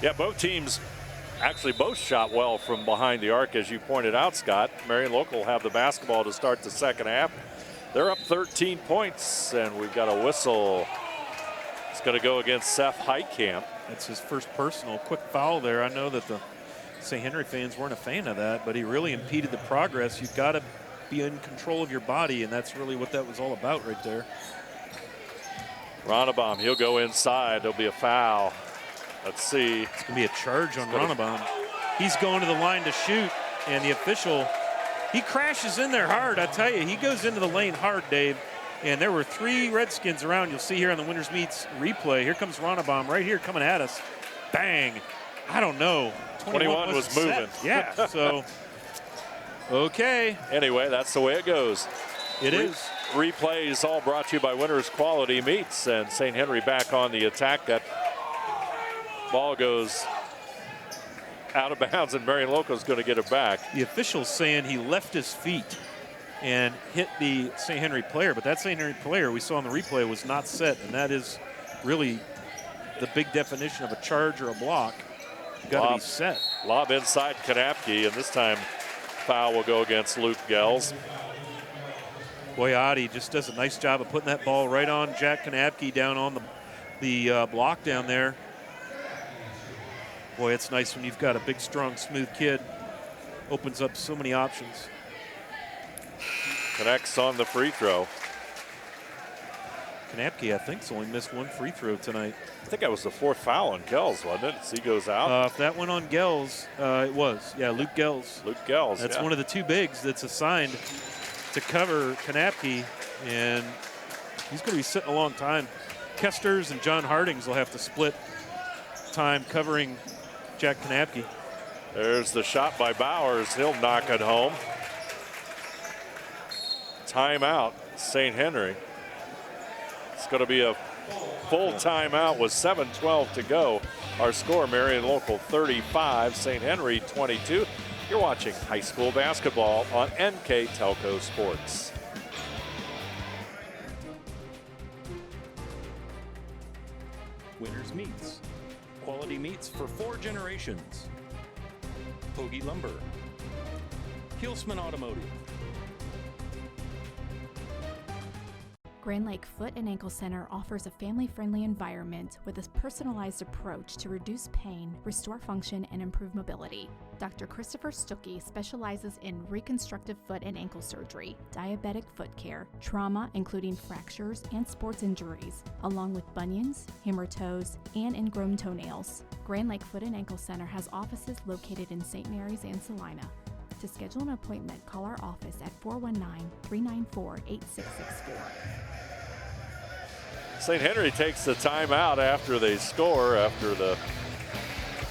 Yeah, both teams actually both shot well from behind the arc, as you pointed out, Scott. Marion Local have the basketball to start the second half. They're up 13 points, and we've got a whistle. It's going to go against Seth Heitkamp. That's his first personal. Quick foul there. I know that the St. Henry fans weren't a fan of that, but he really impeded the progress. You've got to be in control of your body, and that's really what that was all about right there. Ronnebaum, he'll go inside. There'll be a foul. Let's see. It's going to be a charge on Ronnebaum. He's going to the line to shoot, and the official, he crashes in there hard. I tell you, he goes into the lane hard, Dave. And there were 3 Redskins around. You'll see here on the Winners Meets replay. Here comes Ronnebaum right here coming at us. Bang. I don't know. 21 was moving. Yeah, so, okay. Anyway, that's the way it goes. It is. Replays all brought to you by Winners Quality Meats, and St. Henry back on the attack. That ball goes out of bounds, and Marion Local is going to get it back. The official's saying he left his feet and hit the St. Henry player, but that St. Henry player we saw in the replay was not set, and that is really the big definition of a charge or a block. You've got to be set. Lob inside Kanapke, and this time foul will go against Luke Gels. Boyati just does a nice job of putting that ball right on Jack Kanapke down on the block down there. Boy, it's nice when you've got a big, strong, smooth kid. Opens up so many options. Connects on the free throw. Kanapke, I think, has only missed 1 free throw tonight. I think that was the 4th foul on Gels, wasn't it? As he goes out. If that went on Gels, it was. Yeah, Luke Gels. Luke Gels, That's one of the 2 bigs that's assigned to cover Kanapke, and he's going to be sitting a long time. Kesters and John Hardings will have to split time covering Jack Kanapke. There's the shot by Bowers. He'll knock it home. Timeout, St. Henry. It's going to be a full timeout with 7:12 to go. Our score, Marion Local 35, St. Henry 22. You're watching high school basketball on NKTelco Sports. Winners Meats. Quality meats for 4 generations. Hoagie Lumber. Hilsman Automotive. Grand Lake Foot and Ankle Center offers a family-friendly environment with a personalized approach to reduce pain, restore function, and improve mobility. Dr. Christopher Stuckey specializes in reconstructive foot and ankle surgery, diabetic foot care, trauma including fractures and sports injuries, along with bunions, hammer toes, and ingrown toenails. Grand Lake Foot and Ankle Center has offices located in St. Mary's and Salina. To schedule an appointment, call our office at 419-394-8664. St. Henry takes the timeout after they score, after the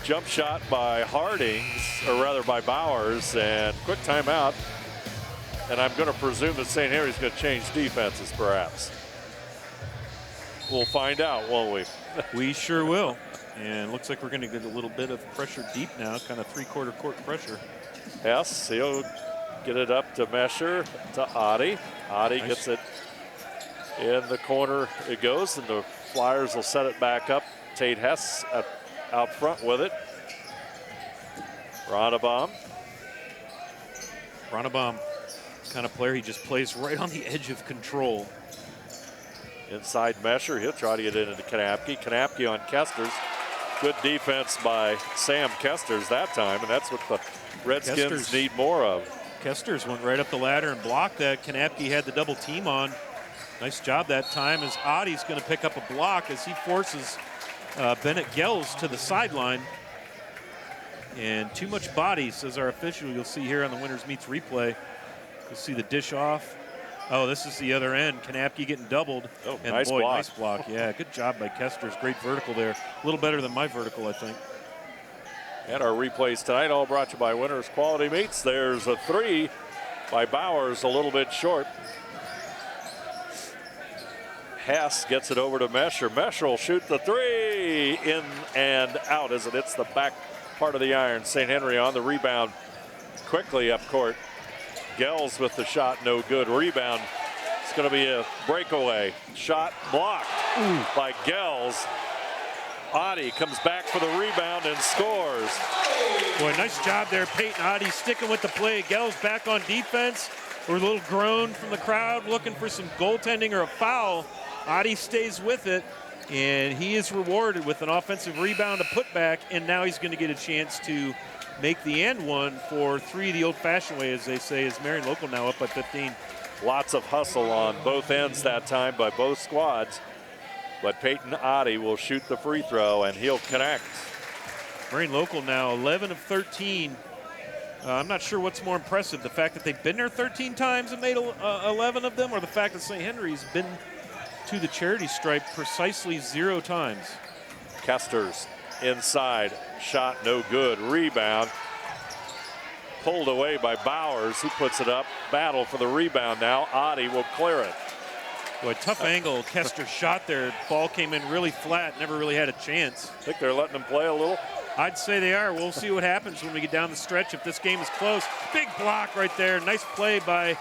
jump shot by Hardings, or rather by Bowers, and quick timeout. And I'm going to presume that St. Henry's going to change defenses, perhaps. We'll find out, won't we? We sure will. And looks like we're going to get a little bit of pressure deep now, kind of 3/4 court pressure. Yes, he'll get it up to Mesher, to Adi. Adi gets it in the corner. It goes, and the Flyers will set it back up. Tate Hess out front with it. Ronnebaum. Ronnebaum, kind of player, he just plays right on the edge of control. Inside Mesher, he'll try to get it into Kanapke. Kanapke on Kesters. Good defense by Sam Kesters that time, and that's what the Redskins need more of. Kesters went right up the ladder and blocked that. Kanapke had the double team on. Nice job that time, as Adi's going to pick up a block as he forces Bennett Gels to the sideline. And too much body, says our official. You'll see here on the Winners Meets replay. You'll see the dish off. Oh, this is the other end. Kanapke getting doubled. Oh, and nice boy, block. nice block. Yeah, good job by Kesters. Great vertical there. A little better than my vertical, I think. And our replays tonight, all brought to you by Winners Quality Meats. There's a 3 by Bowers, a little bit short. Hess gets it over to Mesher. Mesher will shoot the three. In and out as it hits the back part of the iron. St. Henry on the rebound. Quickly up court. Gels with the shot, no good. Rebound. It's going to be a breakaway. Shot blocked by Gels. Adi comes back for the rebound and scores. Boy, nice job there, Peyton Adi sticking with the play. Gels back on defense. Or a little groan from the crowd looking for some goaltending or a foul. Adi stays with it, and he is rewarded with an offensive rebound, a putback, and now he's going to get a chance to make the end one for three the old-fashioned way, as they say, as Marion Local now up by 15. Lots of hustle on both ends that time by both squads. But Peyton Adi will shoot the free throw, and he'll connect. Marion Local now 11 of 13. I'm not sure what's more impressive, the fact that they've been there 13 times and made 11 of them, or the fact that St. Henry's been to the charity stripe precisely 0 times. Kester's inside, shot no good. Rebound pulled away by Bowers, who puts it up. Battle for the rebound now. Adi will clear it. Boy, tough angle. Kester shot there. Ball came in really flat, never really had a chance. I think they're letting him play a little. I'd say they are. We'll see what happens when we get down the stretch if this game is close. Big block right there. Nice play by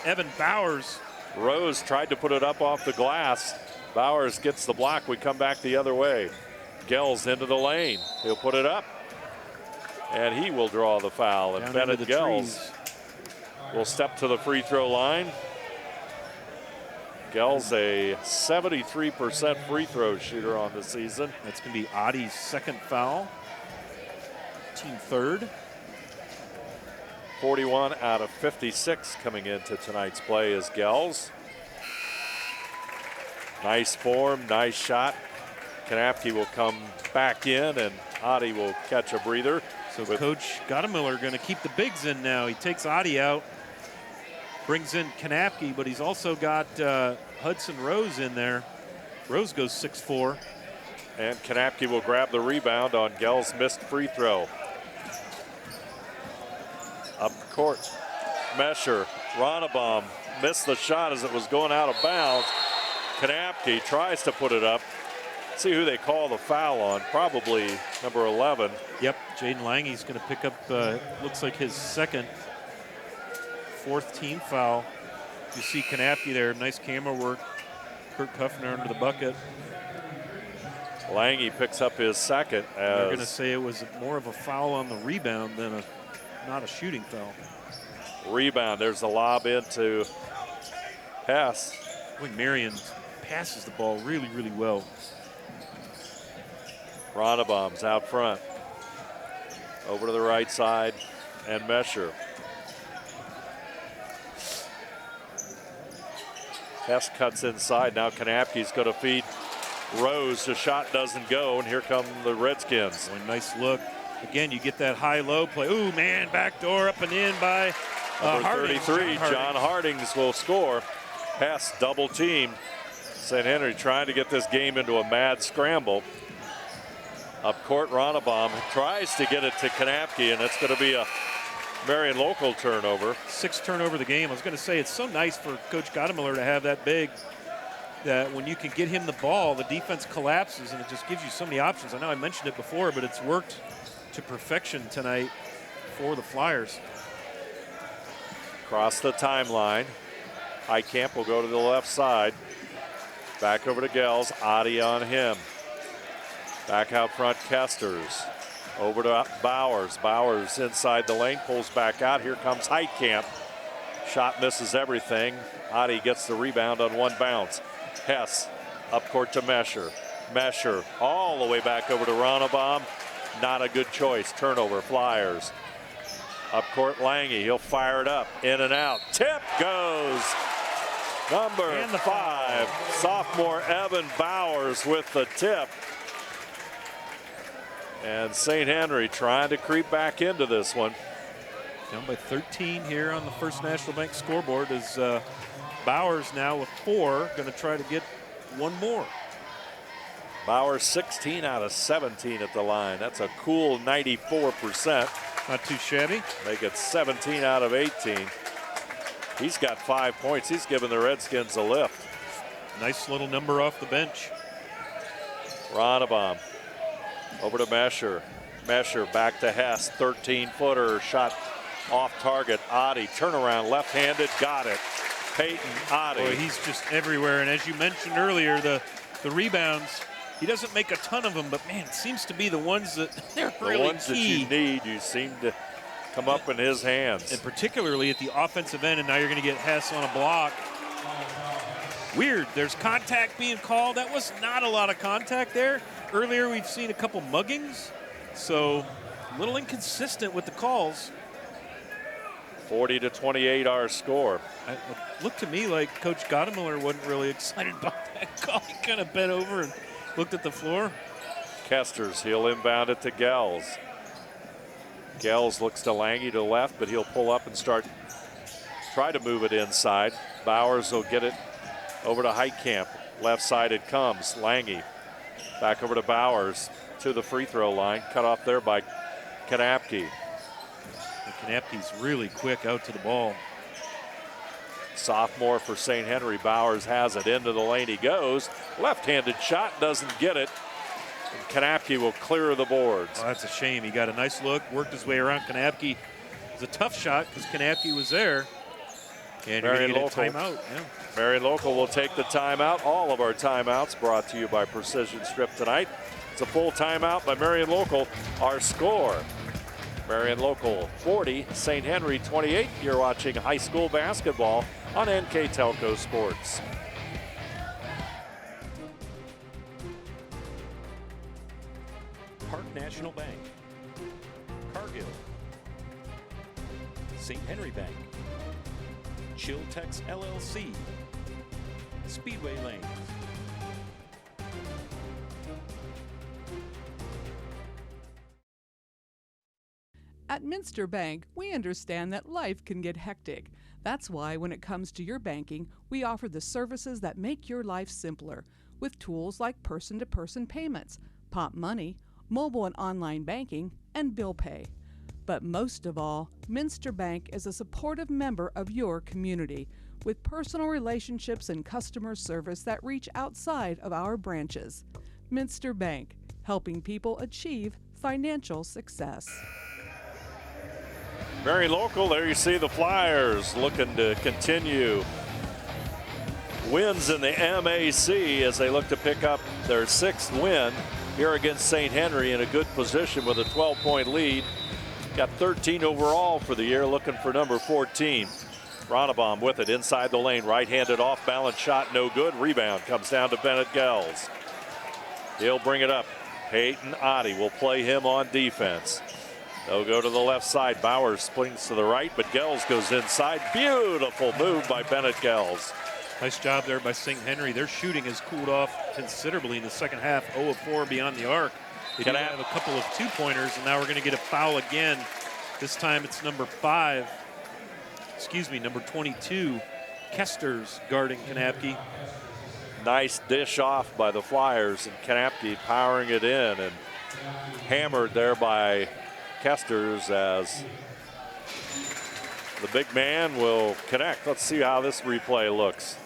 Evan Bowers. Rose tried to put it up off the glass. Bowers gets the block. We come back the other way. Gels into the lane. He'll put it up. And he will draw the foul. And Bennett Gels will step to the free throw line. Gels a 73% free throw shooter on the season. That's going to be Adi's second foul. Team third. 41 out of 56 coming into tonight's play is Gels. Nice form, nice shot. Kanapke will come back in and Adi will catch a breather. So Coach Gottemiller going to keep the bigs in now. He takes Adi out. Brings in Kanapke, but he's also got Hudson Rose in there. Rose goes 6'4". And Kanapke will grab the rebound on Gels' missed free throw. Up court, Mesher, Ronnebaum missed the shot as it was going out of bounds. Kanapke tries to put it up. Let's see who they call the foul on, probably number 11. Yep, Jaden Lange's going to pick up, looks like his second. 4th team foul. You see Kanapke there, nice camera work. Kurt Kuffner under the bucket. Lange picks up his second. They're going to say it was more of a foul on the rebound than not a shooting foul. Rebound, there's the lob into Hess. I think Marion passes the ball really, really well. Ronnebaum's out front. Over to the right side, and Mesher. Hess cuts inside. Now Kanapke's going to feed Rose. The shot doesn't go, and here come the Redskins. Boy, nice look. Again, you get that high-low play. Ooh, man, backdoor up and in by Number Harding. 33, John Hardings will score. Hess double team. St. Henry trying to get this game into a mad scramble. Up court, Ronnebaum tries to get it to Kanapke, and it's going to be a Marion Local turnover. 6th turnover of the game. I was going to say, it's so nice for Coach Gottemiller to have that big, that when you can get him the ball, the defense collapses, and it just gives you so many options. I know I mentioned it before, but it's worked to perfection tonight for the Flyers. Across the timeline. Highcamp will go to the left side. Back over to Gels. Adi on him. Back out front, Kesters. Over to Bowers. Bowers inside the lane, pulls back out. Here comes Heitkamp. Shot misses everything. Adi gets the rebound on one bounce. Hess up court to Mesher. Mesher all the way back over to Ronnebaum. Not a good choice. Turnover, Flyers. Up court, Lange. He'll fire it up. In and out. Tip goes. Number 5, sophomore Evan Bowers with the tip. And St. Henry trying to creep back into this one. Down by 13 here on the First National Bank scoreboard is Bowers now with 4, going to try to get one more. Bowers 16 out of 17 at the line. That's a cool 94%. Not too shabby. Make it 17 out of 18. He's got 5 points. He's given the Redskins a lift. Nice little number off the bench. Ronnebaum over to Mesher. Mesher back to Hess. 13-footer shot off target. Adi turnaround left-handed. Got it. Peyton Adi. Boy, he's just everywhere. And as you mentioned earlier, the rebounds, he doesn't make a ton of them, but man, it seems to be the ones that they're really key. The ones that you need, you seem to come up in his hands. And particularly at the offensive end, and now you're going to get Hess on a block. Weird, there's contact being called. That was not a lot of contact there. Earlier we've seen a couple muggings, so a little inconsistent with the calls. 40-28 our score. It looked to me like Coach Gottemiller wasn't really excited about that call. He kind of bent over and looked at the floor. Kesters, he'll inbound it to Gels. Gels looks to Lange to the left, but he'll pull up and try to move it inside. Bowers will get it over to Heitkamp. Left side it comes. Lange back over to Bowers to the free throw line. Cut off there by Kanapke. Kanapke's really quick out to the ball. Sophomore for St. Henry. Bowers has it into the lane. He goes. Left-handed shot, doesn't get it. And Kanapke will clear the boards. Oh, that's a shame. He got a nice look, worked his way around Kanapke. It was a tough shot because Kanapke was there. And Marion you're Local. timeout. Yeah. Marion Local will take the timeout. All of our timeouts brought to you by Precision Strip tonight. It's a full timeout by Marion Local. Our score, Marion Local 40, St. Henry 28. You're watching high school basketball on NKTelco Sports. Park National Bank, Cargill, St. Henry Bank, Chiltex LLC, Speedway Lanes. At Minster Bank, we understand that life can get hectic. That's why when it comes to your banking, we offer the services that make your life simpler with tools like person-to-person payments, Pop Money, mobile and online banking, and bill pay. But most of all, Minster Bank is a supportive member of your community with personal relationships and customer service that reach outside of our branches. Minster Bank, helping people achieve financial success. Marion Local, there you see the Flyers looking to continue wins in the MAC as they look to pick up their 6th win here against St. Henry in a good position with a 12-point lead. Got 13 overall for the year, looking for number 14. Ronnebaum with it inside the lane, right-handed off-balance shot, no good. Rebound comes down to Bennett Gels. He'll bring it up. Peyton Adi will play him on defense. They'll go to the left side. Bowers splings to the right, but Gels goes inside. Beautiful move by Bennett Gels. Nice job there by St. Henry. Their shooting has cooled off considerably in the second half. 0 of 4 beyond the arc. They did have a couple of two-pointers, and now we're going to get a foul again. This time it's number 22. Kesters guarding Kanapke. Nice dish off by the Flyers, and Kanapke powering it in, and hammered there by Kesters as the big man will connect. Let's see how this replay looks.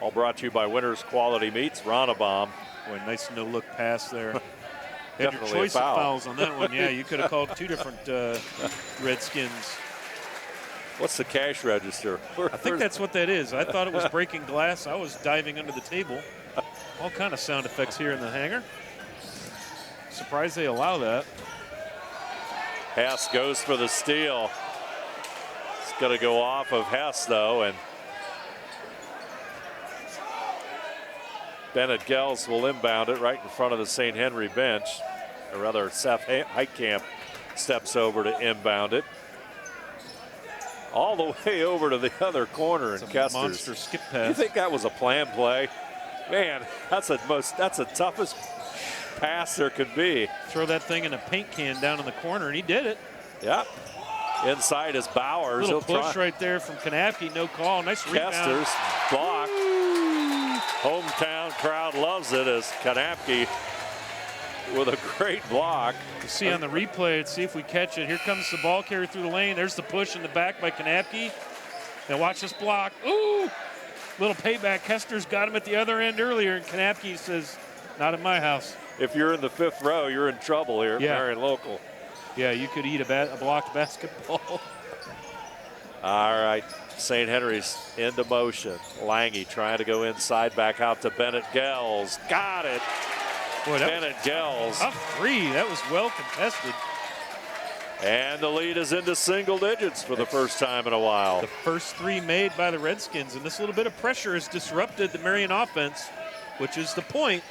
All brought to you by Winners Quality Meats. Ronnebaum. Boy, nice no-look pass there. Had your Definitely choice a foul. of fouls on that one. Yeah, you could have called 2 different Redskins. What's the cash register? I think that's what that is. I thought it was breaking glass. I was diving under the table. All kind of sound effects here in the hangar. Surprised they allow that. Hess goes for the steal. It's going to go off of Hess, though, and Bennett Gels will inbound it right in front of the St. Henry bench. Or rather, Seth Heitkamp steps over to inbound it. All the way over to the other corner, and Kesters. Monster skip pass. You think that was a planned play? Man, that's the toughest pass there could be. Throw that thing in a paint can down in the corner, and he did it. Yep. Inside is Bowers. Little push right there from Kanapke, no call. Nice rebound. Kesters, block. Hometown crowd loves it as Kanapke with a great block. You see on the replay, let's see if we catch it. Here comes the ball carrier through the lane. There's the push in the back by Kanapke. Now watch this block. Ooh! Little payback. Kester's got him at the other end earlier, and Kanapke says, not in my house. If you're in the 5th row, you're in trouble here at Marion Local. Yeah, you could eat a blocked basketball. All right, St. Henry's into motion. Lange trying to go inside, back out to Bennett Gels. Got it. Boy, Bennett Gels. A three. That was well contested. And the lead is into single digits for the first time in a while. The first three made by the Redskins, and this little bit of pressure has disrupted the Marion offense, which is the point.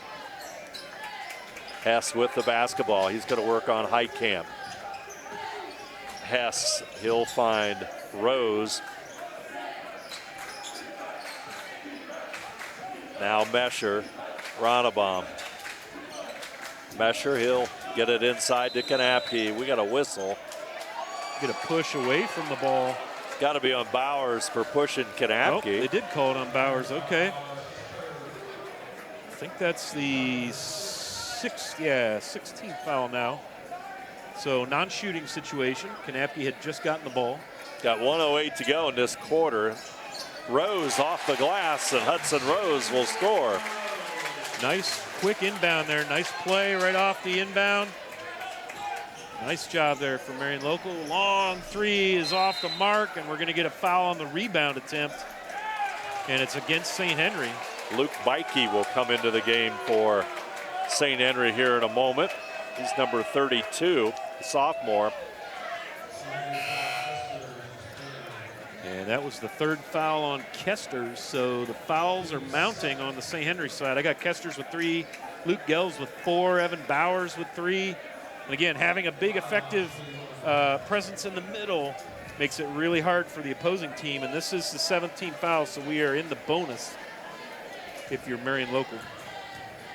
Hess with the basketball. He's going to work on Heitkamp. Hess, he'll find Rose. Now Mesher, Ronnebaum. Mesher, he'll get it inside to Kanapke. We got a whistle. Get a push away from the ball. Got to be on Bowers for pushing Kanapke. Oh, they did call it on Bowers. Okay. I think that's the 16th foul now. So non-shooting situation. Kanapke had just gotten the ball. Got 1:08 to go in this quarter. Rose off the glass, and Hudson Rose will score. Nice quick inbound there. Nice play right off the inbound. Nice job there for Marion Local. Long three is off the mark, and we're going to get a foul on the rebound attempt. And it's against St. Henry. Luke Beike will come into the game for St. Henry here in a moment. He's number 32, sophomore. And that was the third foul on Kesters, so the fouls are mounting on the St. Henry side. I got Kesters with 3, Luke Gels with 4, Evan Bowers with 3. And again, having a big effective presence in the middle makes it really hard for the opposing team. And this is the 17th foul, so we are in the bonus if you're Marion Local.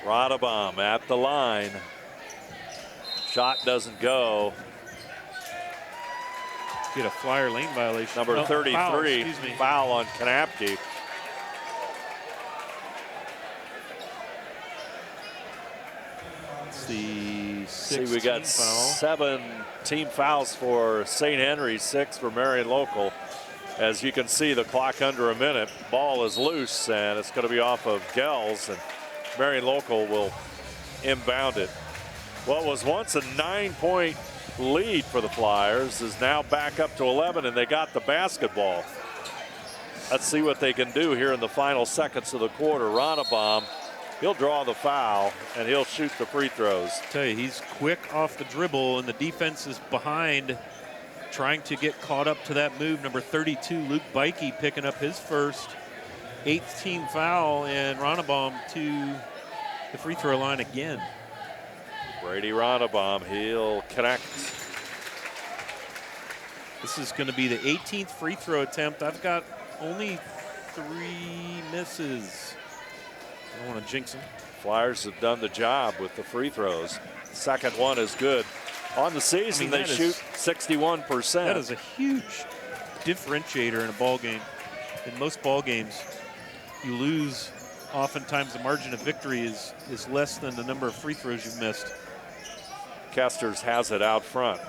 Ronnebaum at the line. Shot doesn't go. Get a Flyer lane violation. Number 33, foul on Kanapke. It's the 16th we got foul. 7 team fouls for St. Henry, 6 for Marion Local. As you can see, the clock under a minute. Ball is loose, and it's going to be off of Gels, and Marion Local will inbound it. What was once a 9-point lead for the Flyers is now back up to 11, and they got the basketball. Let's see what they can do here in the final seconds of the quarter. Ronnebaum, he'll draw the foul, and he'll shoot the free throws. I tell you, he's quick off the dribble, and the defense is behind, trying to get caught up to that move. Number 32, Luke Beike, picking up his first 8th team foul, and Ronnebaum to the free throw line again. Brady Ronnebaum, he'll connect. This is going to be the 18th free throw attempt. I've got only 3 misses. I don't want to jinx them. Flyers have done the job with the free throws. Second one is good. On the season, they shoot 61%. That is a huge differentiator in a ball game. In most ball games, you lose. Oftentimes, the margin of victory is less than the number of free throws you've missed. Kesters has it out front.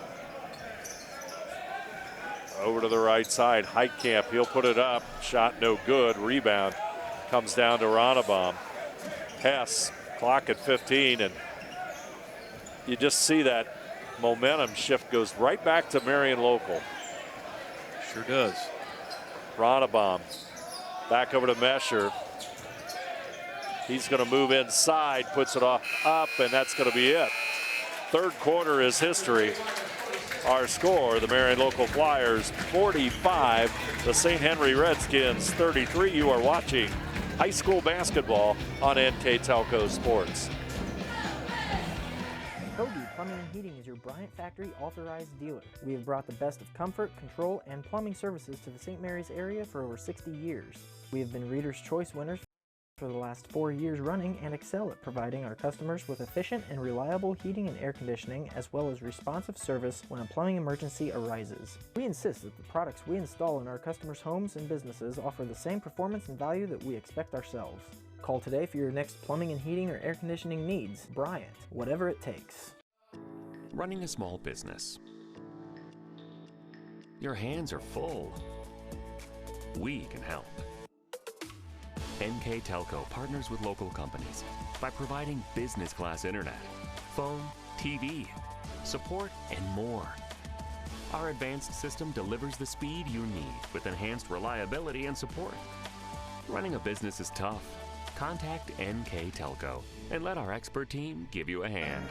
Over to the right side. Heitkamp, he'll put it up. Shot no good. Rebound comes down to Ronnebaum. Hess, clock at 15, and you just see that momentum shift goes right back to Marion Local. Sure does. Ronnebaum back over to Mesher. He's going to move inside, puts it up, and that's going to be it. Third quarter is history. Our score, the Marion Local Flyers 45, the St. Henry Redskins 33. You are watching high school basketball on NKTelco Sports. Kogi Plumbing and Heating is your Bryant Factory authorized dealer. We have brought the best of comfort, control, and plumbing services to the St. Mary's area for over 60 years. We have been Reader's Choice winners for the last 4 years running and excel at providing our customers with efficient and reliable heating and air conditioning, as well as responsive service when a plumbing emergency arises. We insist that the products we install in our customers' homes and businesses offer the same performance and value that we expect ourselves. Call today for your next plumbing and heating or air conditioning needs. Bryant, whatever it takes. Running a small business. Your hands are full. We can help. NKTelco partners with local companies by providing business-class internet, phone, TV, support, and more. Our advanced system delivers the speed you need with enhanced reliability and support. Running a business is tough. Contact NKTelco and let our expert team give you a hand.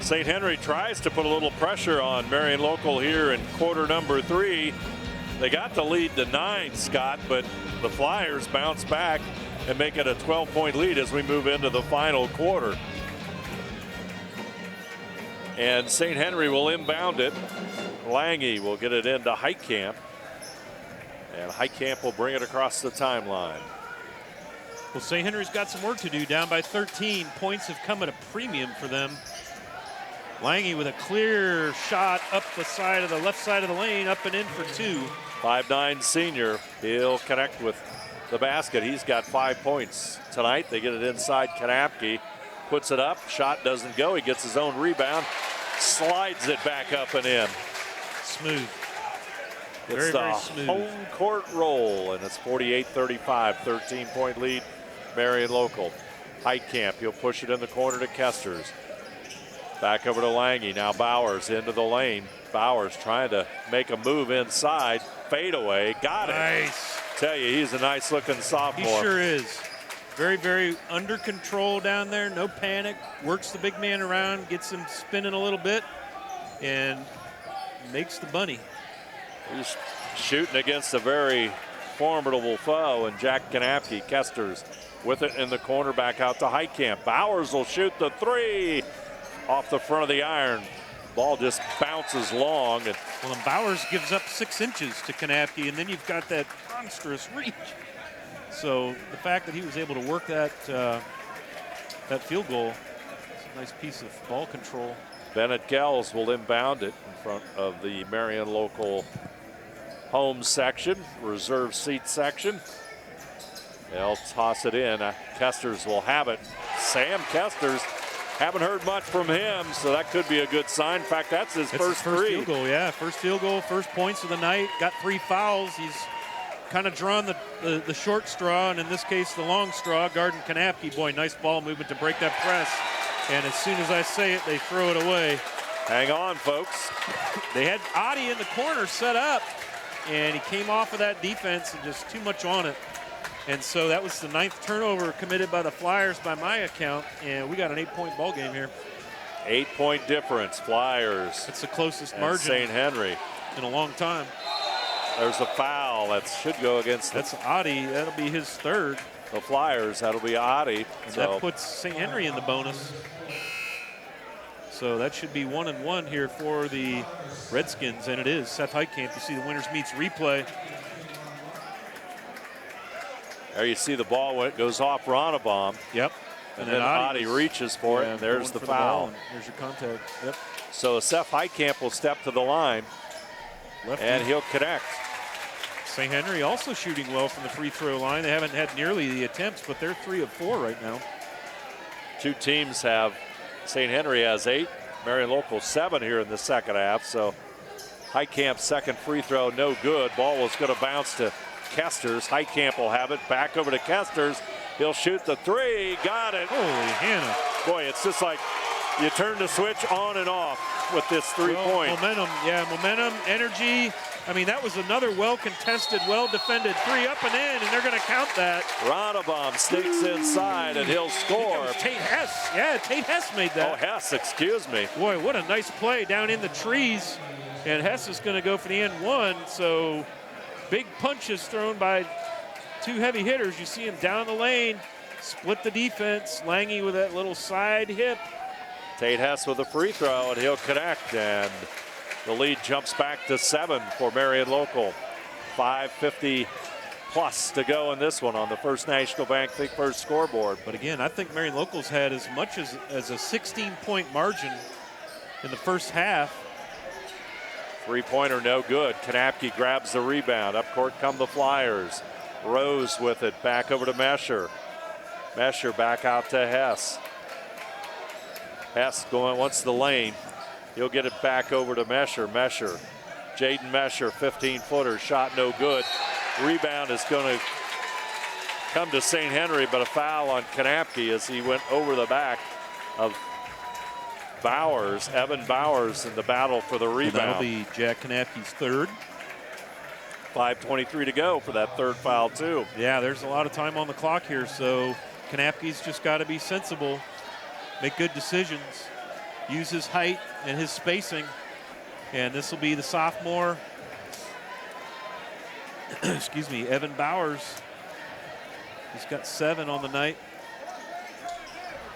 St. Henry tries to put a little pressure on Marion Local here in quarter number 3. They got the lead to 9, Scott, but the Flyers bounce back and make it a 12-point lead as we move into the final quarter. And St. Henry will inbound it. Lange will get it into Heitkamp. And Heitkamp will bring it across the timeline. Well, St. Henry's got some work to do, down by 13. Points have come at a premium for them. Lange with a clear shot up the side of the left side of the lane, up and in for 2. 5'9" senior. He'll connect with the basket. He's got 5 points tonight. They get it inside. Kanapke puts it up. Shot doesn't go. He gets his own rebound. Slides it back up and in. Smooth. It's Very the smooth. home court roll, and it's 48-35. 13-point lead, Marion Local. Heitkamp, he'll push it in the corner to Kesters. Back over to Lange. Now Bowers into the lane. Bowers trying to make a move inside. Fade away. Got it. Nice. Tell you, he's a nice looking sophomore. He sure is. Very, very under control down there. No panic. Works the big man around. Gets him spinning a little bit. And makes the bunny. He's shooting against a very formidable foe. And Jack Kanapke. Kesters with it in the corner. Back out to Heitkamp. Bowers will shoot the 3. Off the front of the iron. Ball just bounces long. And well, and Bowers gives up 6 inches to Kanapke, and then you've got that monstrous reach. So the fact that he was able to work that that field goal is a nice piece of ball control. Bennett Gels will inbound it in front of the Marion Local home section, reserve seat section. They'll toss it in. Kesters will have it. Sam Kesters. Haven't heard much from him, so that could be a good sign. In fact, that's his first three. Field goal, yeah. First field goal, first points of the night. Got 3 fouls. He's kind of drawn the short straw, and in this case, the long straw. Garden Kanapke, boy, nice ball movement to break that press. And as soon as I say it, they throw it away. Hang on, folks. They had Adi in the corner set up, and he came off of that defense and just too much on it. And so that was the 9th turnover committed by the Flyers by my account, and we got an 8-point ball game here. 8-point difference, Flyers. That's the closest margin St. Henry in a long time. There's a foul that should go against. That's Adi. That'll be his 3rd. The Flyers. That'll be Adi. And that puts St. Henry in the bonus. So that should be 1-1 here for the Redskins, and it is. Seth Heitkamp. You see the winners meets replay. There you see the ball when it goes off Ronnebaum. Yep. And then Adi reaches for it, and there's the foul. There's your contact. Yep. So Seth Heitkamp will step to the line, and he'll connect. St. Henry also shooting well from the free throw line. They haven't had nearly the attempts, but they're 3 of 4 right now. Two teams have, St. Henry has 8, Marion Local 7 here in the second half. So Heitkamp's second free throw, no good. Ball was going to bounce to Kesters. Heitkamp will have it. Back over to Kesters. He'll shoot the 3. Got it. Holy Hannah. Boy, it's just like you turn the switch on and off with this 3-point. Momentum, yeah, momentum, energy. I mean, that was another well-contested, well-defended 3 up and in, and they're going to count that. Ronnebaum sneaks inside, and he'll score. Tate Hess. Yeah, Tate Hess made that. Oh, Hess, excuse me. Boy, what a nice play down in the trees. And Hess is going to go for the N1, so big punches thrown by 2 heavy hitters. You see him down the lane, split the defense. Lange with that little side hip. Tate Hess with a free throw, and he'll connect, and the lead jumps back to 7 for Marion Local. 5:50 plus to go in this one on the First National Bank Think First scoreboard. But again, I think Marion Local's had as much as a 16-point margin in the first half. 3-pointer no good. Kanapke grabs the rebound. Up court come the Flyers. Rose with it. Back over to Mesher. Mesher back out to Hess. Hess wants the lane. He'll get it back over to Mesher. Mesher. Jaden Mesher, 15-footer. Shot no good. Rebound is going to come to St. Henry, but a foul on Kanapke as he went over the back of Bowers, Evan Bowers, in the battle for the rebound. And that'll be Jack Kanapke's third. 5:23 to go for that third foul, too. Yeah, there's a lot of time on the clock here, so Kanapke's just got to be sensible, make good decisions, use his height and his spacing. And this will be the sophomore, excuse me, Evan Bowers. He's got 7 on the night.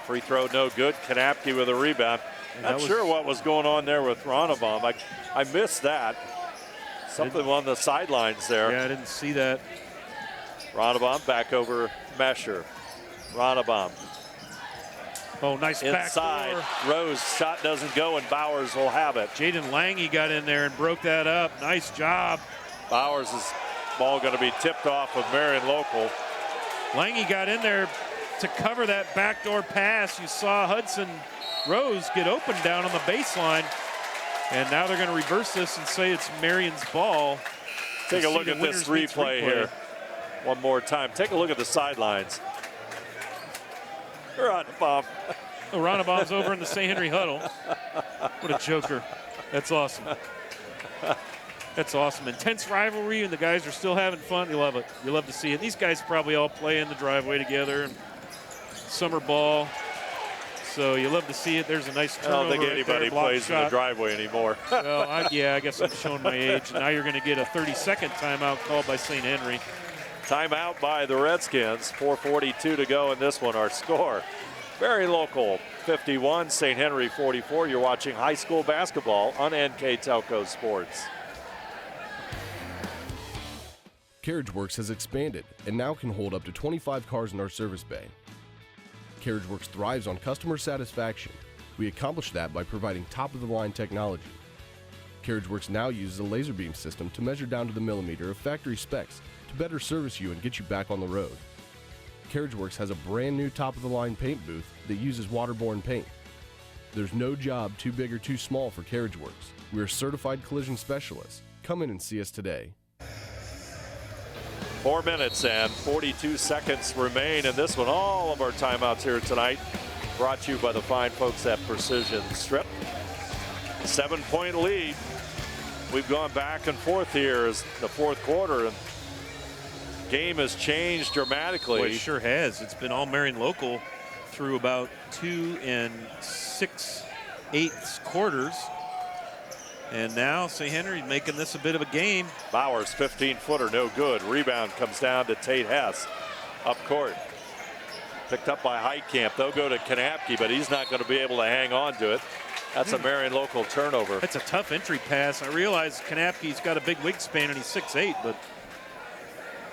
Free throw no good. Kanapke with a rebound. Not sure what was going on there with Ronnebaum. I missed that. Something on the sidelines there. Yeah, I didn't see that. Ronnebaum back over Mesher. Ronnebaum. Oh, nice inside. Backdoor. Rose shot doesn't go, and Bowers will have it. Jaden Lange got in there and broke that up. Nice job. Bowers' ball going to be tipped off of Marion Local. Lange got in there to cover that backdoor pass. You saw Hudson Rose get open down on the baseline. And now they're going to reverse this and say it's Marion's ball. Take a look at this replay here one more time. Take a look at the sidelines. Ronnebaum. Oh, Ronnebaum's over in the St. Henry huddle. What a joker. That's awesome. That's awesome. Intense rivalry, and the guys are still having fun. You love it. You love to see it. These guys probably all play in the driveway together and summer ball. So you love to see it. There's a nice turnover. I don't think anybody plays in the driveway anymore. Well, I guess I'm showing my age. Now you're going to get a 30-second timeout called by St. Henry. Timeout by the Redskins. 4:42 to go in this one. Our score, very local, 51, St. Henry 44. You're watching high school basketball on NKTelco Sports. CarriageWorks has expanded and now can hold up to 25 cars in our service bay. CarriageWorks thrives on customer satisfaction. We accomplish that by providing top-of-the-line technology. CarriageWorks now uses a laser beam system to measure down to the millimeter of factory specs to better service you and get you back on the road. CarriageWorks has a brand new top-of-the-line paint booth that uses waterborne paint. There's no job too big or too small for CarriageWorks. We're certified collision specialists. Come in and see us today. 4 minutes and 42 seconds remain in this one. All of our timeouts here tonight brought to you by the fine folks at Precision Strip. 7-point lead. We've gone back and forth here as the fourth quarter, and game has changed dramatically. Boy, it sure has. It's been all Marion Local through about 2 6/8 quarters. And now St. Henry making this a bit of a game. Bowers, 15-footer, no good. Rebound comes down to Tate Hess up court. Picked up by Heitkamp. They'll go to Kanapke, but he's not going to be able to hang on to it. That's a Marion Local turnover. That's a tough entry pass. I realize Kanapke's got a big wingspan and he's 6'8", but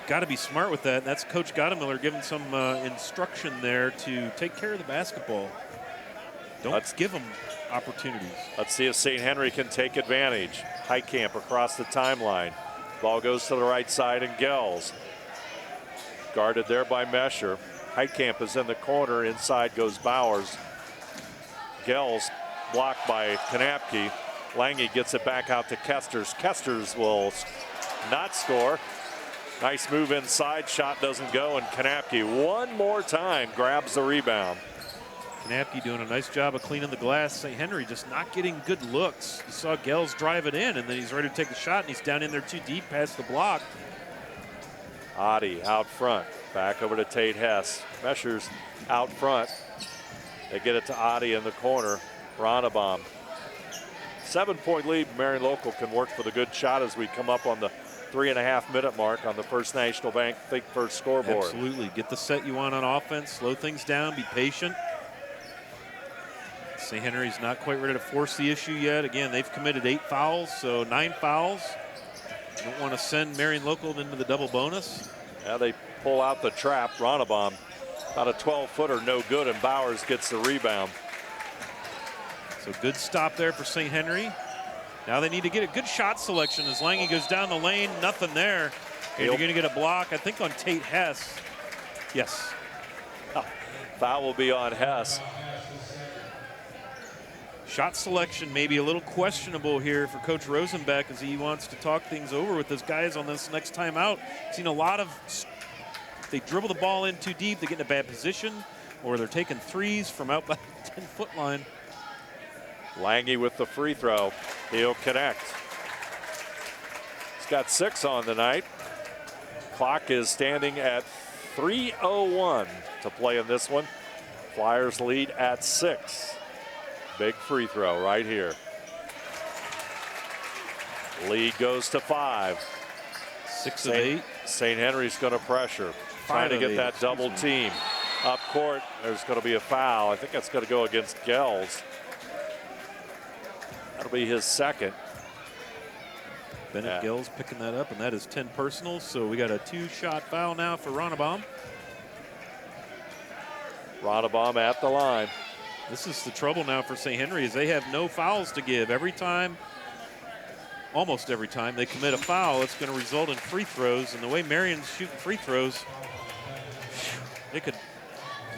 got to be smart with that. That's Coach Gottemiller giving some instruction there to take care of the basketball. Don't give them opportunities. Let's see if St. Henry can take advantage. Heitkamp across the timeline. Ball goes to the right side and Gels. Guarded there by Mesher. Heitkamp is in the corner. Inside goes Bowers. Gels blocked by Kanapke. Lange gets it back out to Kesters. Kesters will not score. Nice move inside. Shot doesn't go, and Kanapke one more time grabs the rebound. Kanapke doing a nice job of cleaning the glass. St. Henry just not getting good looks. You saw Gels drive it in, and then he's ready to take the shot, and he's down in there too deep past the block. Adi out front. Back over to Tate Hess. Mesher's out front. They get it to Adi in the corner. Ronnebaum. 7-point lead. Marion Local can work for the good shot as we come up on the 3.5-minute mark on the First National Bank Think First scoreboard. Absolutely. Get the set you want on offense. Slow things down. Be patient. St. Henry's not quite ready to force the issue yet. Again, they've committed 8 fouls, so 9 fouls. Don't want to send Marion Local into the double bonus. Yeah, they pull out the trap. Ronnebaum, about a 12-footer, no good, and Bowers gets the rebound. So good stop there for St. Henry. Now they need to get a good shot selection as Lange goes down the lane. Nothing there. And you're going to get a block, I think, on Tate Hess. Yes. Foul will be on Hess. Shot selection maybe a little questionable here for Coach Rosenbeck as he wants to talk things over with his guys on this next time out. Seen a lot of if they dribble the ball in too deep, they get in a bad position, or they're taking threes from out by the 10-foot line. Lange with the free throw. He'll connect. He's got 6 on the night. Clock is standing at 3:01 to play in this one. Flyers lead at 6. Big free throw right here. Lead goes to 5. 6 of 8. St. Henry's going to pressure. Trying to get that double team. Up court, there's going to be a foul. I think that's going to go against Gels. That'll be his second. Bennett Gills picking that up, and that is 10 personals. So we got a 2-shot foul now for Ronnebaum. Ronnebaum at the line. This is the trouble now for St. Henry, is they have no fouls to give. Every time, almost every time they commit a foul, it's going to result in free throws. And the way Marion's shooting free throws, they could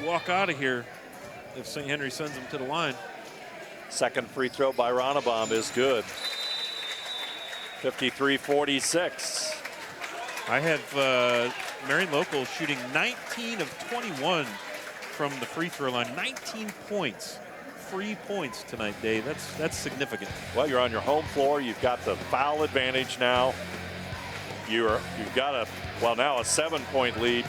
walk out of here if St. Henry sends them to the line. Second free throw by Ronnebaum is good. 53-46. I have Marion Local shooting 19 of 21 from the free throw line. 19 points. Free points tonight, Dave. That's significant. Well, you're on your home floor. You've got the foul advantage now. You've got now a 7-point lead.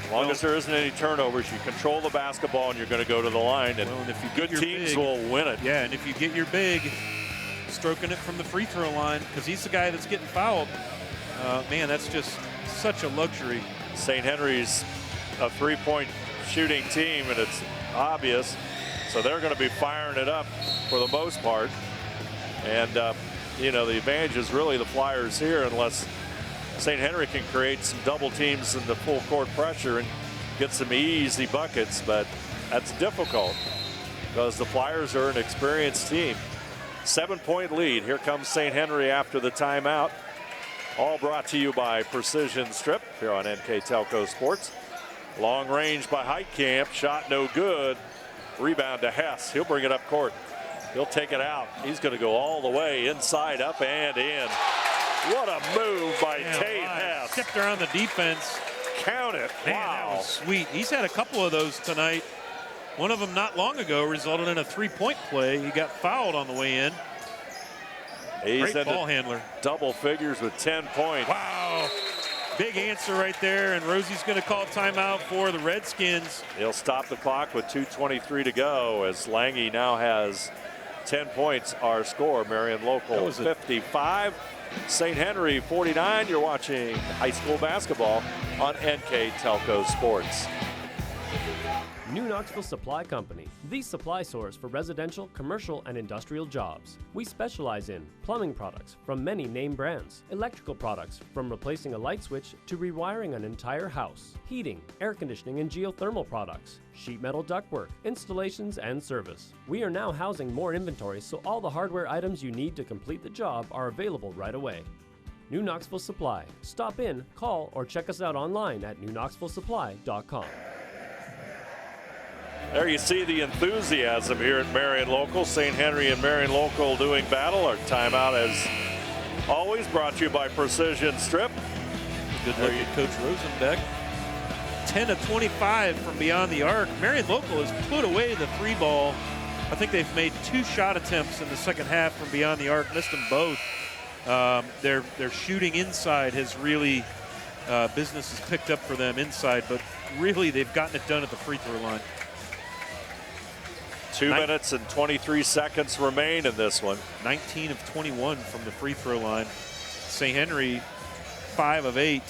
As long as there isn't any turnovers, you control the basketball and you're going to go to the line. And if you good teams will win it. Yeah, and if you get your big stroking it from the free throw line, because he's the guy that's getting fouled, man, that's just such a luxury. St. Henry's a 3-point shooting team, and it's obvious. So they're going to be firing it up for the most part. And, the advantage is really the Flyers here, unless St. Henry can create some double teams in the full court pressure and get some easy buckets, but that's difficult because the Flyers are an experienced team. 7-point lead. Here comes St. Henry after the timeout. All brought to you by Precision Strip here on NKTelco Sports. Long range by Heitkamp. Shot no good. Rebound to Hess. He'll bring it up court. He'll take it out. He's going to go all the way inside, up and in. What a move by Tate Hess. Stepped around the defense. Count it. Man, wow. That was sweet. He's had a couple of those tonight. One of them not long ago resulted in a 3-point play. He got fouled on the way in. He's Great ball handler. Double figures with 10 points. Wow. Big answer right there, and Rosie's going to call timeout for the Redskins. He'll stop the clock with 2:23 to go as Lange now has 10 points. Our score, Marion Local 55. St. Henry 49. You're watching high school basketball on NKTelco Sports. New Knoxville Supply Company, the supply source for residential, commercial, and industrial jobs. We specialize in plumbing products from many name brands, electrical products from replacing a light switch to rewiring an entire house, heating, air conditioning, and geothermal products, sheet metal ductwork, installations, and service. We are now housing more inventory, so all the hardware items you need to complete the job are available right away. New Knoxville Supply. Stop in, call, or check us out online at newknoxvillesupply.com. There you see the enthusiasm here at Marion Local. St. Henry and Marion Local doing battle. Our timeout, as always, brought to you by Precision Strip. Good look at Coach Rosenbeck. 10 of 25 from beyond the arc. Marion Local has put away the 3-ball. I think they've made 2 shot attempts in the second half from beyond the arc, missed them both. Their shooting inside has really, business has picked up for them inside, but really they've gotten it done at the free throw line. 2 minutes and 23 seconds remain in this one. 19 of 21 from the free throw line. St. Henry, 5 of 8.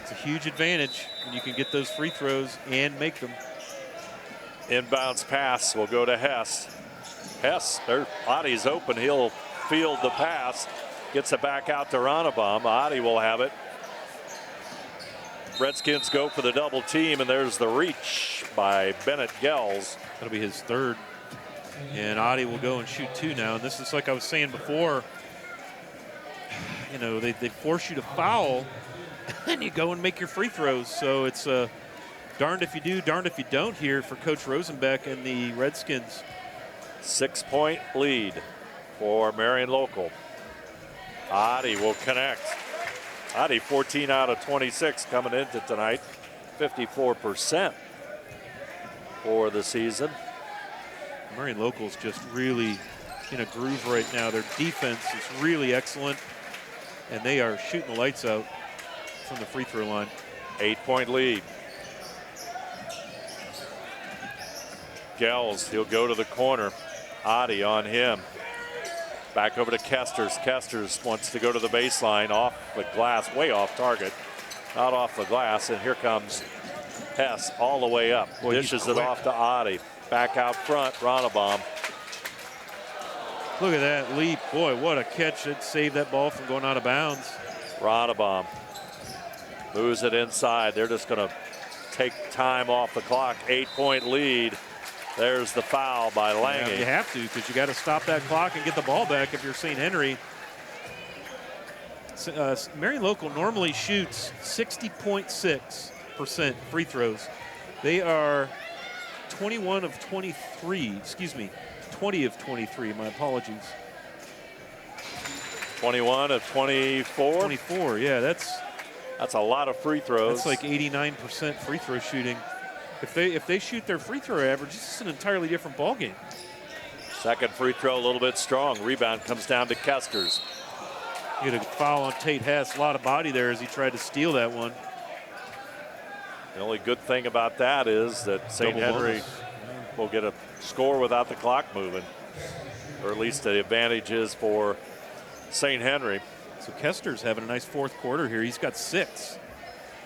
It's a huge advantage when you can get those free throws and make them. Inbounds pass will go to Hess. Hess, their body's open. He'll field the pass. Gets it back out to Ronnebaum. Adi will have it. Redskins go for the double team, and there's the reach by Bennett Gels. That'll be his third. And Adi will go and shoot 2 now. And this is like I was saying before, they force you to foul, and you go and make your free throws. So it's darned if you do, darned if you don't here for Coach Rosenbeck and the Redskins. 6-point lead for Marion Local. Adi will connect. Adi 14 out of 26 coming into tonight, 54% for the season. Marion Local's just really in a groove right now. Their defense is really excellent, and they are shooting the lights out from the free throw line. 8-point lead. Gels, he'll go to the corner. Adi on him. Back over to Kesters. Kesters wants to go to the baseline, off the glass, way off target. Not off the glass, and here comes Hess all the way up. Boy, dishes it off to Adi. Back out front, Ronnebaum. Look at that leap. Boy, what a catch. It saved that ball from going out of bounds. Ronnebaum moves it inside. They're just going to take time off the clock. 8-point lead. There's the foul by Lange. Yeah, you have to, because you got to stop that clock and get the ball back if you're St. Henry. Marion Local normally shoots 60.6% free throws. They are 21 of 23, excuse me, 20 of 23, my apologies. 21 of 24? 24, yeah, that's a lot of free throws. That's like 89% free throw shooting. If they shoot their free throw average, this is an entirely different ball game. Second free throw a little bit strong. Rebound comes down to Kesters. You get a foul on Tate Hess. A lot of body there as he tried to steal that one. The only good thing about that is that St. Henry will get a score without the clock moving, or at least the advantage is for St. Henry. So Kester's having a nice fourth quarter here. He's got 6.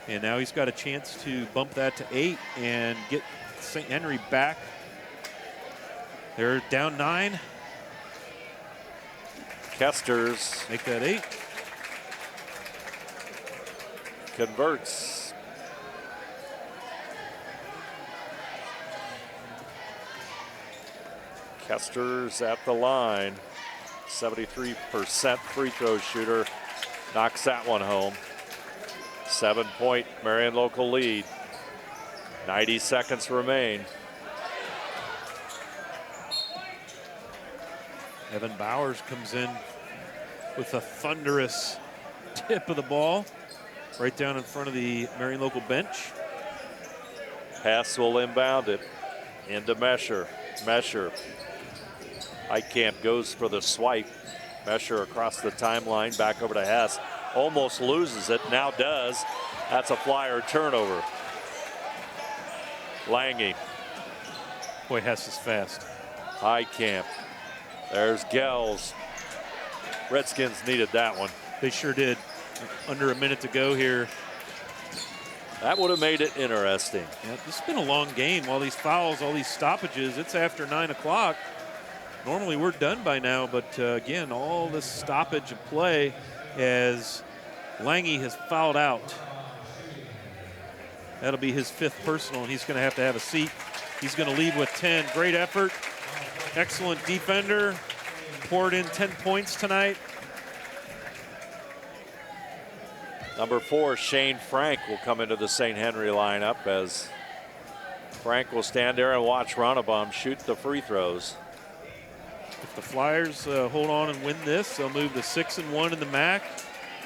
And now he's got a chance to bump that to 8 and get St. Henry back. They're down 9. Kesters make that 8. Converts. Kesters at the line. 73% free throw shooter. Knocks that one home. 7-point Marion Local lead. 90 seconds remain. Evan Bowers comes in with a thunderous tip of the ball right down in front of the Marion Local bench. Hess will inbound it into Mesher. Mesher. Heitkamp goes for the swipe. Mesher across the timeline, back over to Hess. Almost loses it, now does. That's a flyer turnover. Lange. Boy, Hess is fast. Heitkamp. There's Gels. Redskins needed that one. They sure did. Under a minute to go here. That would have made it interesting. Yeah, this has been a long game. All these fouls, all these stoppages, it's after 9 o'clock. Normally we're done by now, but again, all this stoppage of play as Lange has fouled out. That'll be his 5th personal, and he's going to have a seat. He's going to lead with 10. Great effort. Excellent defender. Poured in 10 points tonight. Number 4, Shane Frank will come into the St. Henry lineup as Frank will stand there and watch Ronnebaum shoot the free throws. If the Flyers hold on and win this, they'll move to 6-1 in the MAC,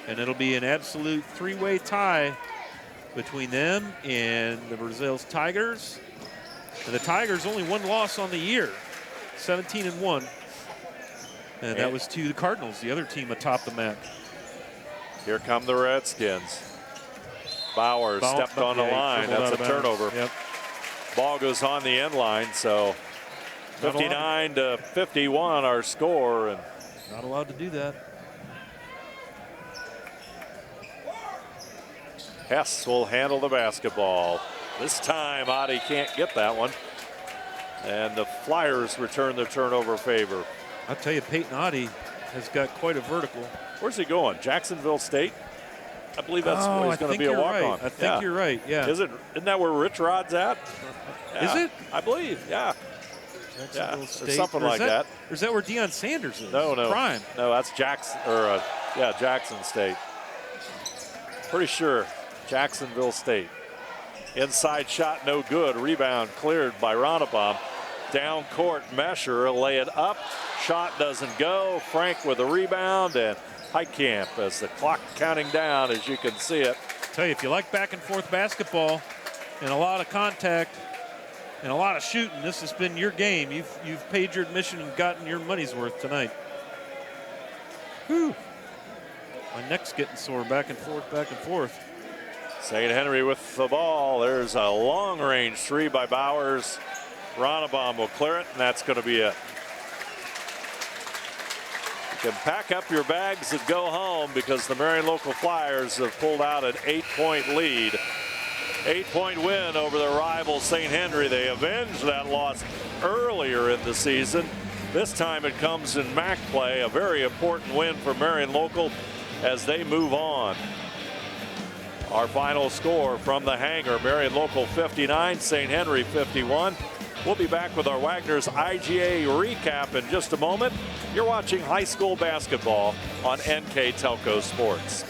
and it'll be an absolute 3-way tie between them and the Brazil's Tigers. And the Tigers only 1 loss on the year, 17-1. And that was to the Cardinals, the other team atop the MAC. Here come the Redskins. Bowers stepped on the line. That's a turnover. Yep. Ball goes on the end line, so 59-51 our score. And not allowed to do that. Hess will handle the basketball. This time, Adi can't get that one. And the Flyers return the turnover favor. I'll tell you, Peyton Adi has got quite a vertical. Where's he going? Jacksonville State? I believe that's where he's going to be a walk-on. I think you're right, yeah. Isn't that where Rich Rod's at? Yeah, is it? I believe, yeah. Jacksonville State. Or something like that. Or is that where Deion Sanders is? No. Prime. No, that's Jackson State. Pretty sure Jacksonville State. Inside shot, no good. Rebound cleared by Ronnebaum. Down court, Mesher lay it up. Shot doesn't go. Frank with a rebound, and Heitkamp as the clock counting down, as you can see it. Tell you, if you like back and forth basketball and a lot of contact and a lot of shooting, this has been your game. You've paid your admission and gotten your money's worth tonight. Whew. My neck's getting sore, back and forth. St. Henry with the ball. There's a long-range three by Bowers. Ronnebaum will clear it, and that's going to be it. You can pack up your bags and go home because the Marion local Flyers have pulled out an 8-point lead. 8-point win over their rival St. Henry. They avenged that loss earlier in the season. This time it comes in MAC play, a very important win for Marion local as they move on. Our final score from the hangar, Marion local 59, St. Henry 51. We'll be back with our Wagner's IGA recap in just a moment. You're watching high school basketball on NKTelco Sports.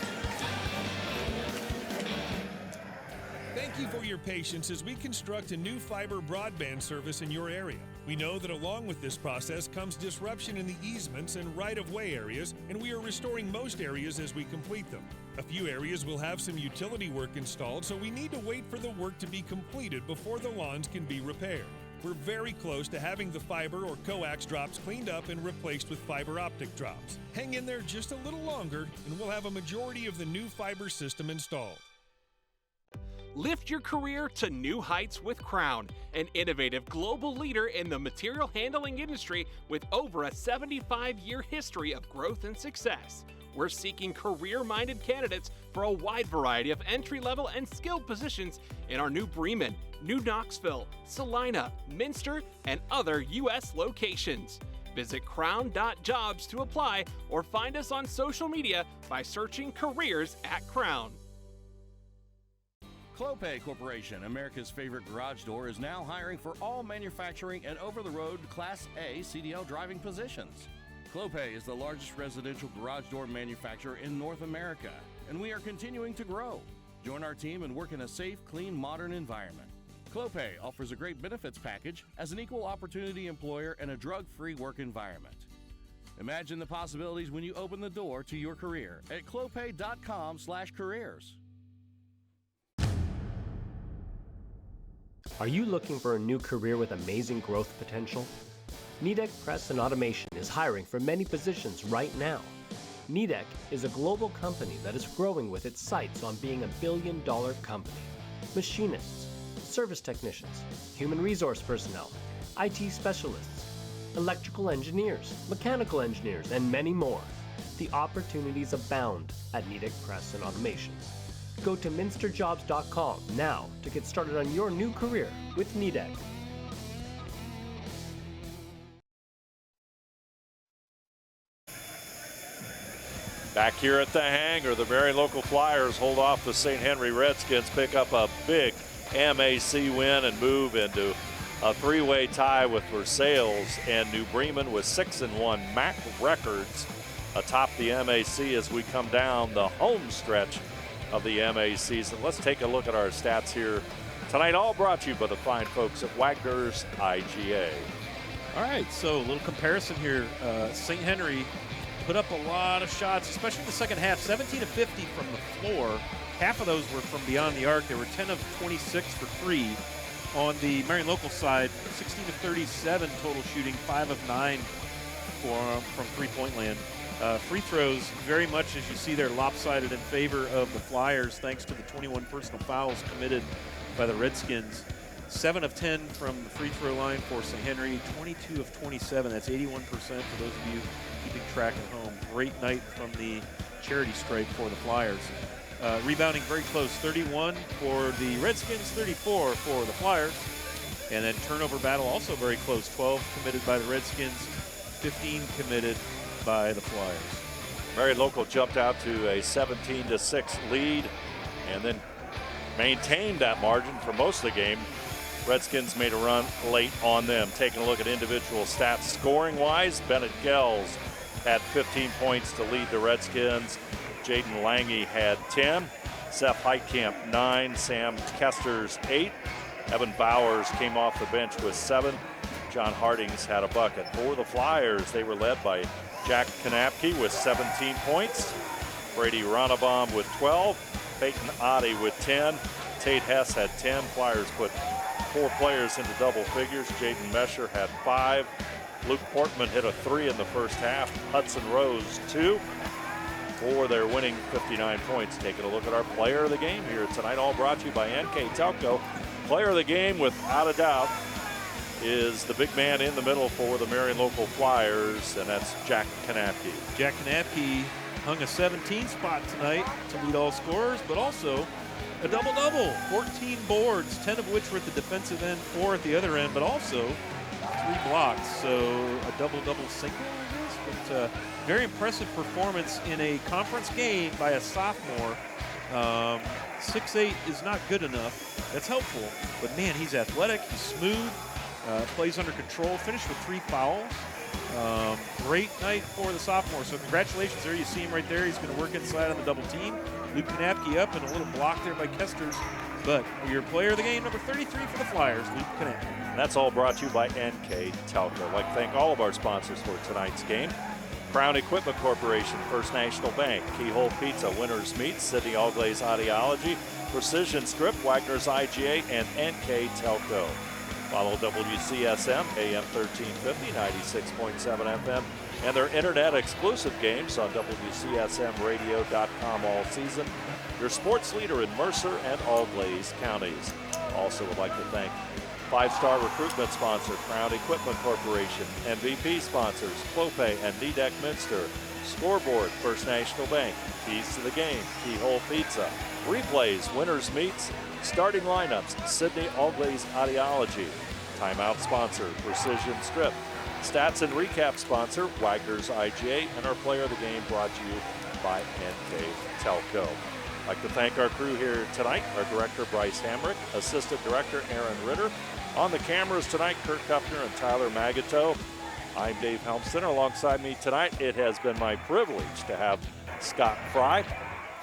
Thank you for your patience as we construct a new fiber broadband service in your area. We know that along with this process comes disruption in the easements and right-of-way areas, and we are restoring most areas as we complete them. A few areas will have some utility work installed, so we need to wait for the work to be completed before the lawns can be repaired. We're very close to having the fiber or coax drops cleaned up and replaced with fiber optic drops. Hang in there just a little longer, and we'll have a majority of the new fiber system installed. Lift your career to new heights with Crown, an innovative global leader in the material handling industry with over a 75-year history of growth and success. We're seeking career-minded candidates for a wide variety of entry-level and skilled positions in our new Bremen, New Knoxville, Salina, Minster, and other U.S. locations. Visit crown.jobs to apply or find us on social media by searching Careers at Crown. Clopay Corporation, America's favorite garage door, is now hiring for all manufacturing and over-the-road Class A CDL driving positions. Clopay is the largest residential garage door manufacturer in North America, and we are continuing to grow. Join our team and work in a safe, clean, modern environment. Clopay offers a great benefits package as an equal opportunity employer and a drug-free work environment. Imagine the possibilities when you open the door to your career at clopay.com/careers. Are you looking for a new career with amazing growth potential? Nidec Press and Automation is hiring for many positions right now. Nidec is a global company that is growing with its sights on being a billion-dollar company. Machinists, service technicians, human resource personnel, IT specialists, electrical engineers, mechanical engineers, and many more. The opportunities abound at Nidec Press and Automation. Go to minsterjobs.com now to get started on your new career with Nidec. Back here at the hangar, the Marion local Flyers hold off the St. Henry Redskins, pick up a big MAC win and move into a three-way tie with Versailles and New Bremen with 6-1 MAC records atop the MAC as we come down the home stretch of the MAC season. Let's take a look at our stats here tonight, all brought to you by the fine folks at Wagner's IGA. All right, so a little comparison here. St. Henry put up a lot of shots, especially in the second half, 17 of 50 from the floor. Half of those were from beyond the arc. They were 10 of 26 for three. On the Marion local side, 16 of 37 total shooting, 5 of 9 from three-point land. Free throws, very much as you see there, lopsided in favor of the Flyers thanks to the 21 personal fouls committed by the Redskins. 7 of 10 from the free throw line for St. Henry, 22 of 27. That's 81% for those of you keeping track at home. Great night from the charity stripe for the Flyers. Rebounding very close, 31 for the Redskins, 34 for the Flyers. And then turnover battle also very close, 12 committed by the Redskins, 15 committed by the Flyers. Marion local jumped out to a 17-6 lead and then maintained that margin for most of the game. Redskins made a run late on them. Taking a look at individual stats scoring-wise, Bennett Gels had 15 points to lead the Redskins. Jaden Lange had 10. Seth Heitkamp 9. Sam Kesters 8. Evan Bowers came off the bench with 7. John Hardings had a bucket. For the Flyers, they were led by Jack Kanapke with 17 points. Brady Ronnebaum with 12. Peyton Oddie with 10. Tate Hess had 10. Flyers put 4 players into double figures. Jaden Mesher had 5. Luke Portman hit a 3 in the first half. Hudson Rose 2 for their winning 59 points. Taking a look at our player of the game here tonight, all brought to you by NKTelco. Player of the game, without a doubt, is the big man in the middle for the Marion local Flyers, and that's Jack Kanapke. Jack Kanapke hung a 17 spot tonight to lead all scorers, but also a double-double, 14 boards, 10 of which were at the defensive end, 4 at the other end, but also 3 blocks, so a double-double single, I guess. But very impressive performance in a conference game by a sophomore. 6'8" is not good enough. That's helpful, but man, he's athletic, he's smooth, plays under control, finished with 3 fouls. Great night for the sophomore, so congratulations there. You see him right there. He's going to work inside on the double team. Luke Kanapke up and a little block there by Kesters. But your player of the game, number 33 for the Flyers, Luke Kanapke. That's all brought to you by NKTelco. I'd like to thank all of our sponsors for tonight's game. Crown Equipment Corporation, First National Bank, Keyhole Pizza, Winners Meats, Sydney All-Glaze Audiology, Precision Strip, Wagner's IGA, and NKTelco. Follow WCSM, AM 1350, 96.7 FM, and their internet-exclusive games on WCSMradio.com all season. Your sports leader in Mercer and All-Glaze counties. Also would like to thank 5-star recruitment sponsor, Crown Equipment Corporation, MVP sponsors, Clopay and Nidec Minster, Scoreboard, First National Bank, Keys to the Game, Keyhole Pizza, Replays, Winners Meats, Starting Lineups, Sydney All-Glaze Audiology, Timeout sponsor, Precision Strip, Stats and Recap sponsor, Wagner's IGA, and our player of the game brought to you by NKTelco. I'd like to thank our crew here tonight, our director, Bryce Hamrick, assistant director, Aaron Ritter. On the cameras tonight, Kurt Kuffner and Tyler Magato. I'm Dave Helmstetter. Alongside me tonight, it has been my privilege to have Scott Fry.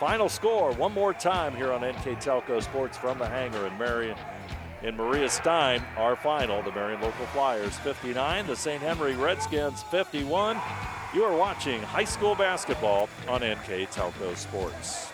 Final score, one more time here on NKTelco Sports from the hangar in Marion. In Maria Stein, our final, the Marion local Flyers 59, the St. Henry Redskins 51. You are watching high school basketball on NKTelco Sports.